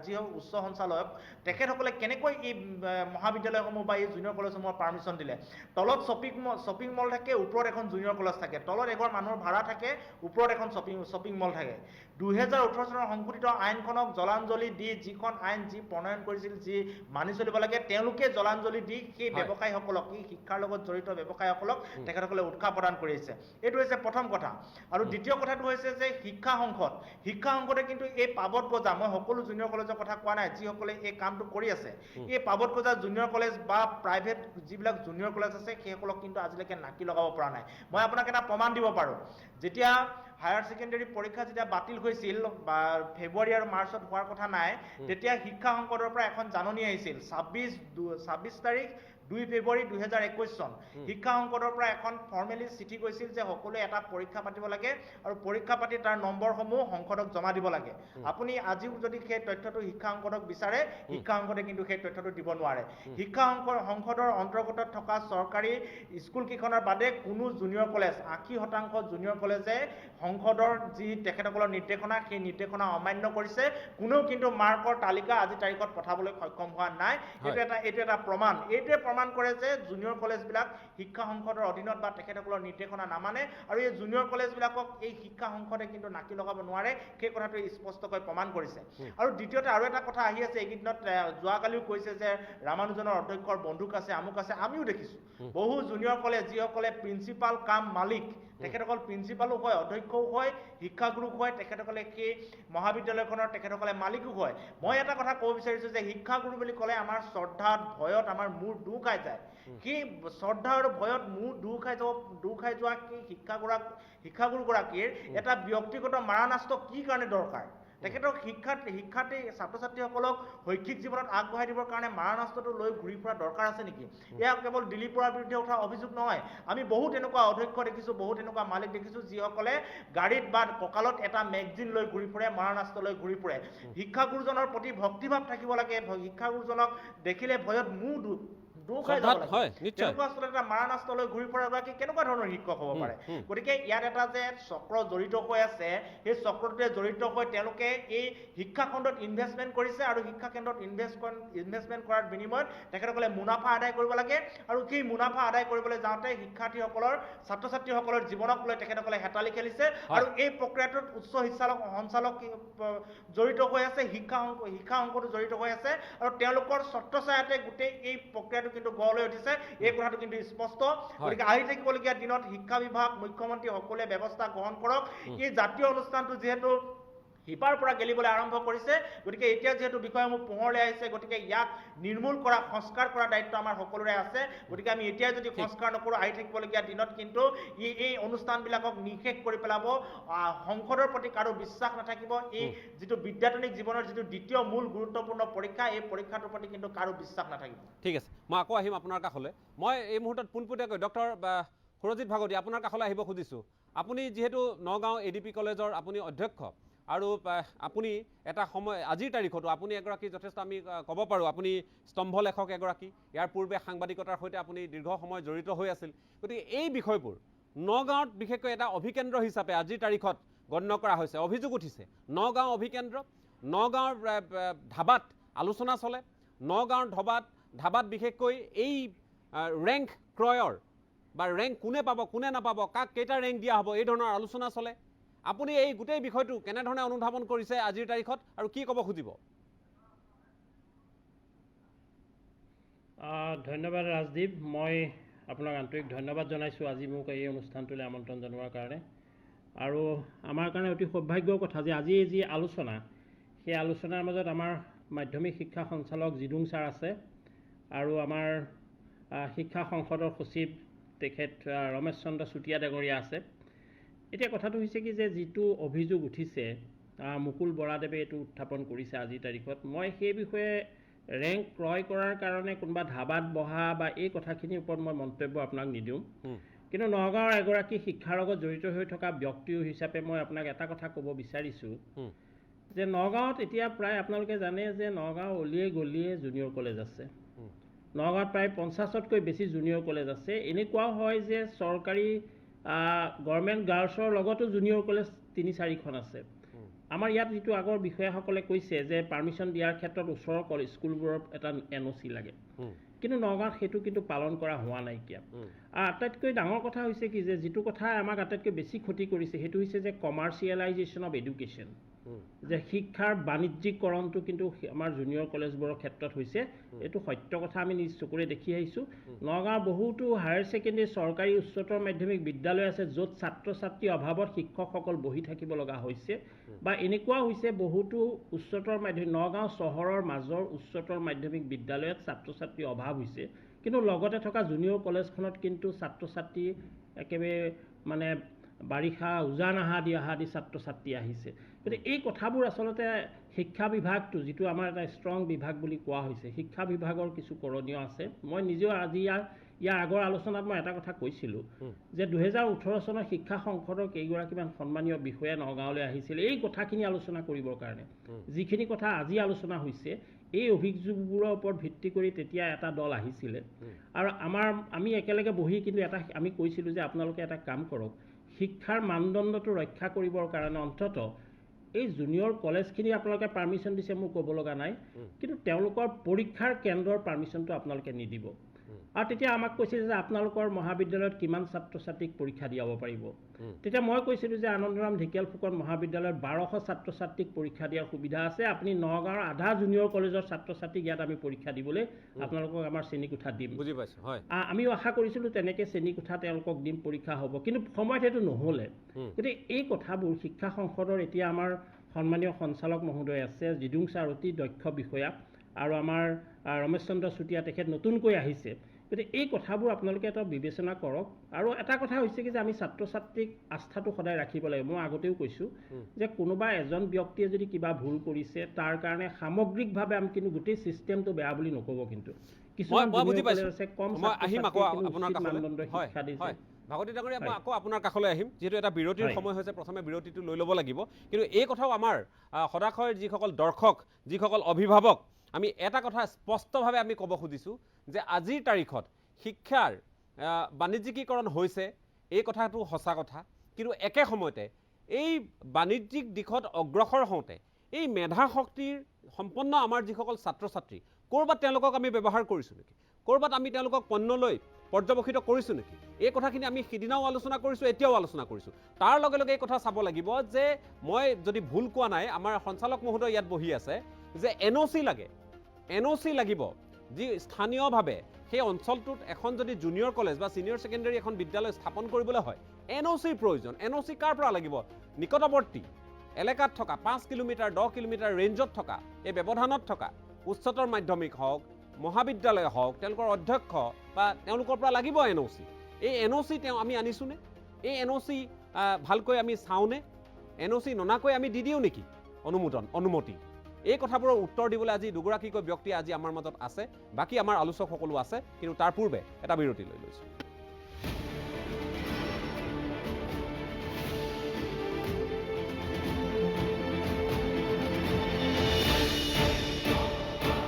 যি উচ্চ সঞ্চালক, তেখেতসকলে কেনেকৈ এই মহাবিদ্যালয়সমূহ বা এই জুনিয়ৰ কলেজসমূহৰ পাৰ্মিশ্যন দিলে? তলত শ্বপিং মল থাকে, ওপৰত এখন জুনিয়ৰ কলেজ থাকে, তলত এঘৰ মানুহৰ ভাড়া থাকে, ওপৰত এখন শ্বপিং মল থাকে। 2018 চনৰ সংশোধিত আইনখনক জলাঞ্জলি দি, যিখন আইন যি প্ৰণয়ন কৰিছিল, যি মানি চলিব লাগে, তেওঁলোকে জলাঞ্জলি দি সেই ব্যৱসায়ীসকলক, এই শিক্ষাৰ লগত জড়িত ব্যৱসায়ীসকলক তেখেতসকলে উৎসাহ প্ৰদান কৰিছে। এইটো হৈছে প্ৰথম কথা। আৰু দ্বিতীয় কথাটো হৈছে যে শিক্ষা সংসদে কিন্তু এই পাবত গজা, মই সকলো জুনিয়ৰ কলেজৰ কথা কোৱা নাই, যিসকলে এই কামটো কৰি আছে, এই পাবত গজা জুনিয়ৰ কলেজ বা প্ৰাইভেট যিবিলাক জুনিয়ৰ কলেজ আছে, সেইসকলক কিন্তু আজিলৈকে নাকি লগাব পৰা নাই। মই আপোনাক এটা প্ৰমাণ দিব পাৰোঁ। যেতিয়া হায়াৰ ছেকেণ্ডেৰী পৰীক্ষা যেতিয়া বাতিল হৈছিল, বা ফেব্ৰুৱাৰী আৰু মাৰ্চত হোৱাৰ কথা নাই, তেতিয়া শিক্ষা সংসদৰ পৰা এখন জাননী আহিছিল। 26 তাৰিখ 2 ফেব্ৰুৱাৰী 2021 চন শিক্ষা সংসদৰ পৰা এখন ফৰ্মেলি চিঠি গৈছিল যে সকলোৱে এটা পৰীক্ষা পাতিব লাগে, আৰু পৰীক্ষা পাতি তাৰ নম্বৰসমূহ সংসদক জমা দিব লাগে। আপুনি আজিও যদি সেই তথ্যটো শিক্ষা সংসদক বিচাৰে, শিক্ষা সংসদে কিন্তু সেই তথ্যটো দিব নোৱাৰে। শিক্ষা সংসদৰ অন্তৰ্গত থকা চৰকাৰী স্কুলকেইখনৰ বাদে কোনো জুনিয়ৰ কলেজ, 80% জুনিয়ৰ কলেজে সংসদৰ যি তেখেতসকলৰ নিৰ্দেশনা, সেই নিৰ্দেশনা অমান্য কৰিছে। কোনেও কিন্তু মাৰ্কৰ তালিকা আজি তাৰিখত পঠাবলৈ সক্ষম হোৱা নাই। এইটো এটা প্ৰমাণ। এইটোৱে প্ৰমাণ কৰে যে জুনিয়ৰ কলেজবিলাক শিক্ষা সংসদৰ অধীনত বা তেখেতসকলৰ নিৰ্দেশনা নামানে, আৰু এই জুনিয়ৰ কলেজবিলাকক এই শিক্ষা সংসদে কিন্তু নাকি লগাব নোৱাৰে, সেই কথাটো স্পষ্টকৈ প্ৰমাণ কৰিছে। আৰু দ্বিতীয়তে আৰু এটা কথা আহি আছে, এইকেইদিনত যোৱাকালিও কৈছে যে ৰামানুজনৰ অধ্যক্ষৰ বন্দুক আছে, আমুক আছে। আমিও দেখিছোঁ বহু জুনিয়ৰ কলেজ যিসকলে প্ৰিন্সিপাল কাম মালিক তেখেতসকল প্ৰিন্সিপালো হয়, অধ্যক্ষও হয়, শিক্ষাগুৰু হয়, তেখেতসকলে সেই মহাবিদ্যালয়খনৰ তেখেতসকলে মালিকো হয়। মই এটা কথা ক'ব বিচাৰিছোঁ যে শিক্ষাগুৰু বুলি ক'লে আমাৰ শ্ৰদ্ধাত ভয়ত আমাৰ মূৰ দূৰ খাই যায়। সেই শ্ৰদ্ধা আৰু ভয়ত মূৰ দূৰ খাই যোৱা সেই শিক্ষাগুৰুগৰাকীৰ এটা ব্যক্তিগত মাৰানাস্ত্ৰ কি কাৰণে দৰকাৰ? তেখেতক শিক্ষাৰ্থী ছাত্ৰ ছাত্ৰীসকলক শৈক্ষিক জীৱনত আগবঢ়াই দিবৰ কাৰণে মাৰানাস্ত্ৰটো লৈ ঘূৰি ফুৰা দৰকাৰ আছে নেকি? এয়া কেৱল দিলীপ বৰাৰ বিৰুদ্ধে উঠা অভিযোগ নহয়। আমি বহুত এনেকুৱা অধ্যক্ষ দেখিছোঁ, বহুত এনেকুৱা মালিক দেখিছোঁ যিসকলে গাড়ীত বা কঁকালত এটা মেগজিন লৈ ঘূৰি ফুৰে, মাৰানাস্ত্ৰ লৈ ঘূৰি ফুৰে। শিক্ষাগুৰুজনৰ প্ৰতি ভক্তিভাৱ থাকিব লাগে। শিক্ষাগুৰুজনক দেখিলে ভয়ত মূৰ দূৰ খাই যাব লাগে। তেনেকুৱা আচলতে এটা মাৰানাস্ত্ৰ লৈ ঘূৰি ফুৰাগৰাকী কেনেকুৱা ধৰণৰ শিক্ষক হ'ব পাৰে? গতিকে ইয়াত এটা যে চক্ৰ জড়িত হৈ আছে, সেই চক্ৰটোৱে জড়িত হৈ তেওঁলোকে এই শিক্ষা খণ্ডত ইনভেষ্টমেণ্ট কৰিছে আৰু শিক্ষা কেন্দ্ৰত ইনভেষ্টমেণ্ট কৰাৰ বিনিময়ত তেখেতসকলে মুনাফা আদায় কৰিব লাগে। আৰু সেই মুনাফা আদায় কৰিবলৈ যাওঁতে শিক্ষাৰ্থীসকলৰ ছাত্ৰ ছাত্ৰীসকলৰ জীৱনক লৈ তেখেতসকলে হেতালি খেলিছে। আৰু এই প্ৰক্ৰিয়াটোত উচ্চ সঞ্চালক জড়িত হৈ আছে, শিক্ষা অংশটো জড়িত হৈ আছে আৰু তেওঁলোকৰ ছত্ৰছায়াতে গোটেই এই প্ৰক্ৰিয়াটো কিন্তু গঢ় লৈ উঠিছে। এই কথাটো কিন্তু স্পষ্ট। গতিকে আহি থাকিবলগীয়া দিনত শিক্ষা বিভাগ, মুখ্যমন্ত্ৰী সকলোৱে ব্যৱস্থা গ্ৰহণ কৰক। এই জাতীয় অনুষ্ঠানটো যিহেতু হিপাৰ পৰা গেলিবলৈ আৰম্ভ কৰিছে, গতিকে এতিয়া যিহেতু বিষয়সমূহ পোহৰলৈ আহিছে, গতিকে ইয়াক নিৰ্মূল কৰা, সংস্কাৰ কৰাৰ দায়িত্ব আমাৰ সকলোৰে আছে। গতিকে আমি এতিয়াই যদি সংস্কাৰ নকৰোঁ, আহি থাকিবলগীয়া দিনত কিন্তু এই অনুষ্ঠানবিলাকক নিষেধ কৰি পেলাব। সংসদৰ প্ৰতি কাৰো বিশ্বাস নাথাকিব। এই যিটো বিদ্যাৰ্থিক জীৱনৰ যিটো দ্বিতীয় মূল গুৰুত্বপূৰ্ণ পৰীক্ষা, এই পৰীক্ষাটোৰ প্ৰতি কিন্তু কাৰো বিশ্বাস নাথাকিব। ঠিক আছে, মই আকৌ আহিম আপোনাৰ কাষলৈ। মই এই মুহূৰ্তত পোনপটীয়াকৈ ডক্টৰ সুৰজিৎ ভাগৱতী আপোনাৰ কাষলৈ আহিব খুজিছোঁ। আপুনি যিহেতু নগাঁও ADP কলেজৰ আপুনি অধ্যক্ষ আৰু আপুনি এটা সময় আজিৰ তাৰিখতো আপুনি এগৰাকী যথেষ্ট আমি ক'ব পাৰোঁ আপুনি স্তম্ভ লেখক এগৰাকী। ইয়াৰ পূৰ্বে সাংবাদিকতাৰ সৈতে আপুনি দীৰ্ঘ সময় জড়িত হৈ আছিল। গতিকে এই বিষয়বোৰ নগাঁৱত বিশেষকৈ এটা অভিকেন্দ্ৰ হিচাপে আজিৰ তাৰিখত গণ্য কৰা হৈছে, অভিযোগ উঠিছে। নগাঁও অভিকেন্দ্ৰ, নগাঁৱৰ ধাবাত আলোচনা চলে। নগাঁৱৰ ধাবাত বিশেষকৈ এই ৰেংক ক্ৰয়ৰ বা ৰেংক কোনে পাব কোনে নাপাব, কাক কেইটা ৰেংক দিয়া হ'ব, এই ধৰণৰ আলোচনা চলে। আপুনি এই গোটেই বিষয়টো কেনেধৰণে অনুধাৱন কৰিছে আজিৰ তাৰিখত আৰু কি ক'ব খুজিব? ধন্যবাদ ৰাজদীপ। মই আপোনাক আন্তৰিক ধন্যবাদ জনাইছোঁ আজি মোক এই অনুষ্ঠানটোলৈ আমন্ত্ৰণ জনোৱাৰ কাৰণে। আৰু আমাৰ কাৰণে অতি সৌভাগ্যৰ কথা যে আজি যি আলোচনা, সেই আলোচনাৰ মাজত আমাৰ মাধ্যমিক শিক্ষা সঞ্চালক জিদুং ছাৰ আছে আৰু আমাৰ শিক্ষা সংসদৰ সচিব তেখেত ৰমেশ চন্দ্ৰ চুতীয়া ডাঙৰীয়া আছে। এতিয়া কথাটো হৈছে কি যে যিটো অভিযোগ উঠিছে, মুকুল বৰাদেৱে এইটো উত্থাপন কৰিছে আজিৰ তাৰিখত, মই সেই বিষয়ে ৰেংক ক্ৰয় কৰাৰ কাৰণে কোনোবা ধাবাত বহা বা এই কথাখিনিৰ ওপৰত মই মন্তব্য আপোনাক নিদিওঁ। কিন্তু নগাঁৱৰ এগৰাকী শিক্ষাৰ লগত জড়িত হৈ থকা ব্যক্তি হিচাপে মই আপোনাক এটা কথা ক'ব বিচাৰিছোঁ যে নগাঁৱত এতিয়া প্ৰায় আপোনালোকে জানে যে নগাঁও অলিয়ে গলিয়ে জুনিয়ৰ কলেজ আছে। নগাঁৱত প্ৰায় 50তকৈ বেছি জুনিয়ৰ কলেজ আছে। এনেকুৱাও হয় যে চৰকাৰী গভৰ্ণমেণ্ট গাৰ্লছৰ লগতো জুনিয়ৰ কলেজ 3-4খন আছে। আমাৰ ইয়াত যিটো আগৰ বিষয়াসকলে কৈছে যে পাৰ্মিশ্যন দিয়াৰ ক্ষেত্ৰত ওচৰৰ স্কুলবোৰৰ এটা NOC লাগে, কিন্তু নগাঁৱত সেইটো কিন্তু পালন কৰা হোৱা নাইকিয়া। আটাইতকৈ ডাঙৰ কথা হৈছে কি যে যিটো কথা আমাক আটাইতকৈ বেছি ক্ষতি কৰিছে সেইটো হৈছে যে কমাৰ্চিয়েলাইজেশ্যন অফ এডুকেশ্যন, যে শিক্ষাৰ বাণিজ্যিকৰণটো কিন্তু আমাৰ জুনিয়ৰ কলেজবোৰৰ ক্ষেত্ৰত হৈছে। এইটো সত্য কথা, আমি নিজ চকুৰে দেখি আহিছোঁ। নগাঁৱৰ বহুতো হায়াৰ ছেকেণ্ডেৰী চৰকাৰী উচ্চতৰ মাধ্যমিক বিদ্যালয় আছে য'ত ছাত্ৰ ছাত্ৰীৰ অভাৱত শিক্ষকসকল বহি থাকিব লগা হৈছে, বা এনেকুৱা হৈছে বহুতো উচ্চতৰ মাধ্যমিক নগাঁও চহৰৰ মাজৰ উচ্চতৰ মাধ্যমিক বিদ্যালয়ত ছাত্ৰ ছাত্ৰীৰ অভাৱ হৈছে, কিন্তু লগতে থকা জুনিয়ৰ কলেজখনত কিন্তু ছাত্ৰ ছাত্ৰী একেবাৰে মানে বাৰিষা উজান আহা দি ছাত্ৰ ছাত্ৰী আহিছে। গতিকে এই কথাবোৰ আচলতে শিক্ষা বিভাগটো যিটো আমাৰ এটা ষ্ট্ৰং বিভাগ বুলি কোৱা হৈছে, শিক্ষা বিভাগৰ কিছু কৰণীয় আছে। মই নিজেও আজি ইয়াৰ আগৰ আলোচনাত মই এটা কথা কৈছিলোঁ যে 2018 চনৰ শিক্ষা সংসদৰ কেইগৰাকীমান সন্মানীয় বিষয়া নগাঁৱলৈ আহিছিল এই কথাখিনি আলোচনা কৰিবৰ কাৰণে। যিখিনি কথা আজি আলোচনা হৈছে এই অভিযোগবোৰৰ ওপৰত ভিত্তি কৰি তেতিয়া এটা দল আহিছিলে আৰু আমি একেলগে বহি কিন্তু আমি কৈছিলোঁ যে আপোনালোকে এটা কাম কৰক, শিক্ষাৰ মানদণ্ডটো ৰক্ষা কৰিবৰ কাৰণে অন্তত এই জুনিয়ৰ কলেজখিনি আপোনালোকে পাৰ্মিশ্যন দিছে, মোৰ ক'ব লগা নাই, কিন্তু তেওঁলোকৰ পৰীক্ষাৰ কেন্দ্ৰৰ পাৰ্মিশ্যনটো আপোনালোকে নিদিব। আৰু তেতিয়া আমাক কৈছিল যে আপোনালোকৰ মহাবিদ্যালয়ত কিমান ছাত্ৰ ছাত্ৰীক পৰীক্ষা দিয়াব পাৰিব তেতিয়া মই কৈছিলোঁ যে আনন্দৰাম ঢেকিয়াল ফুকন মহাবিদ্যালয়ত 1200 ছাত্ৰ ছাত্ৰীক পৰীক্ষা দিয়াৰ সুবিধা আছে আপুনি নগাঁৱৰ আধা জুনিয়ৰ কলেজৰ ছাত্ৰ ছাত্ৰীক ইয়াত আমি পৰীক্ষা দিবলৈ আপোনালোকক আমাৰ শ্ৰেণীকোঠা দিম বুজি পাইছোঁ হয় আমিও আশা কৰিছিলোঁ তেনেকৈ শ্ৰেণীকোঠা তেওঁলোকক দিম পৰীক্ষা হ'ব কিন্তু সময়ত সেইটো নহ'লে গতিকে এই কথাবোৰ শিক্ষা সংসদৰ এতিয়া আমাৰ সন্মানীয় সঞ্চালক মহোদয় আছে জিদুং ছাৰ অতি দক্ষ বিষয়া আৰু আমাৰ ৰমেশ চন্দ্ৰ চুতীয়া তেখেত নতুনকৈ আহিছে গতিকে এই কথাবোৰ আপোনালোকে এটা বিবেচনা কৰক আৰু এটা কথা হৈছে কি যে আমি ছাত্ৰ ছাত্ৰীক আস্থাটো সদায় ৰাখিব লাগিব মই আগতেও কৈছোঁ যে কোনোবা এজন ব্যক্তিয়ে যদি কিবা ভুল কৰিছে তাৰ কাৰণে সামগ্ৰিকভাৱে আমি কিন্তু গোটেই ছিষ্টেমটো বেয়া বুলি নক'ব কিন্তু কিছুমান ভাগৱতী ডাঙৰীয়া মই আকৌ আপোনাৰ কাষলৈ আহিম যিহেতু এটা বিৰতিৰ সময় হৈছে প্ৰথমে বিৰতিটো লৈ ল'ব লাগিব কিন্তু এই কথাও আমাৰ সদাশয়ৰ যিসকল দৰ্শক যিসকল অভিভাৱক আমি এটা কথা স্পষ্টভাৱে আমি ক'ব খুজিছোঁ যে আজিৰ তাৰিখত শিক্ষাৰ বাণিজ্যিকীকৰণ হৈছে এই কথাটো সঁচা কথা কিন্তু একে সময়তে এই বাণিজ্যিক দিশত অগ্ৰসৰ হওঁতে এই মেধা শক্তিৰ সম্পন্ন আমাৰ যিসকল ছাত্ৰ ছাত্ৰী ক'ৰবাত তেওঁলোকক আমি ব্যৱহাৰ কৰিছোঁ নেকি ক'ৰবাত আমি তেওঁলোকক পণ্যলৈ পৰ্যবেক্ষিত কৰিছোঁ নেকি এই কথাখিনি আমি সিদিনাও আলোচনা কৰিছোঁ এতিয়াও আলোচনা কৰিছোঁ তাৰ লগে লগে এই কথা চাব লাগিব যে মই যদি ভুল কোৱা নাই আমাৰ সঞ্চালক মহোদয় ইয়াত বহি আছে যে NOC লাগে NOC লাগিব যি স্থানীয়ভাৱে সেই অঞ্চলটোত এখন যদি জুনিয়ৰ কলেজ বা ছিনিয়ৰ ছেকেণ্ডেৰী এখন বিদ্যালয় স্থাপন কৰিবলৈ হয় NOCৰ প্ৰয়োজন NOC কাৰ পৰা লাগিব নিকটৱৰ্তী এলেকাত থকা 5 কিলোমিটাৰ 10 কিলোমিটাৰ ৰেঞ্জত থকা এই ব্যৱধানত থকা উচ্চতৰ মাধ্যমিক হওক মহাবিদ্যালয় হওক তেওঁলোকৰ অধ্যক্ষ বা তেওঁলোকৰ পৰা লাগিব NOC এই NOC আমি আনিছোঁনে এই NOC ভালকৈ আমি চাওঁনে NOC ননাকৈ আমি দি দিওঁ নেকি অনুমতি এই কথাবোৰৰ উত্তৰ দিবলৈ আজি দুগৰাকীকৈ ব্যক্তি আজি আমাৰ মাজত আছে বাকী আমাৰ আলোচক সকলো আছে কিন্তু তাৰ পূৰ্বে এটা বিৰতি লৈ লৈছোঁ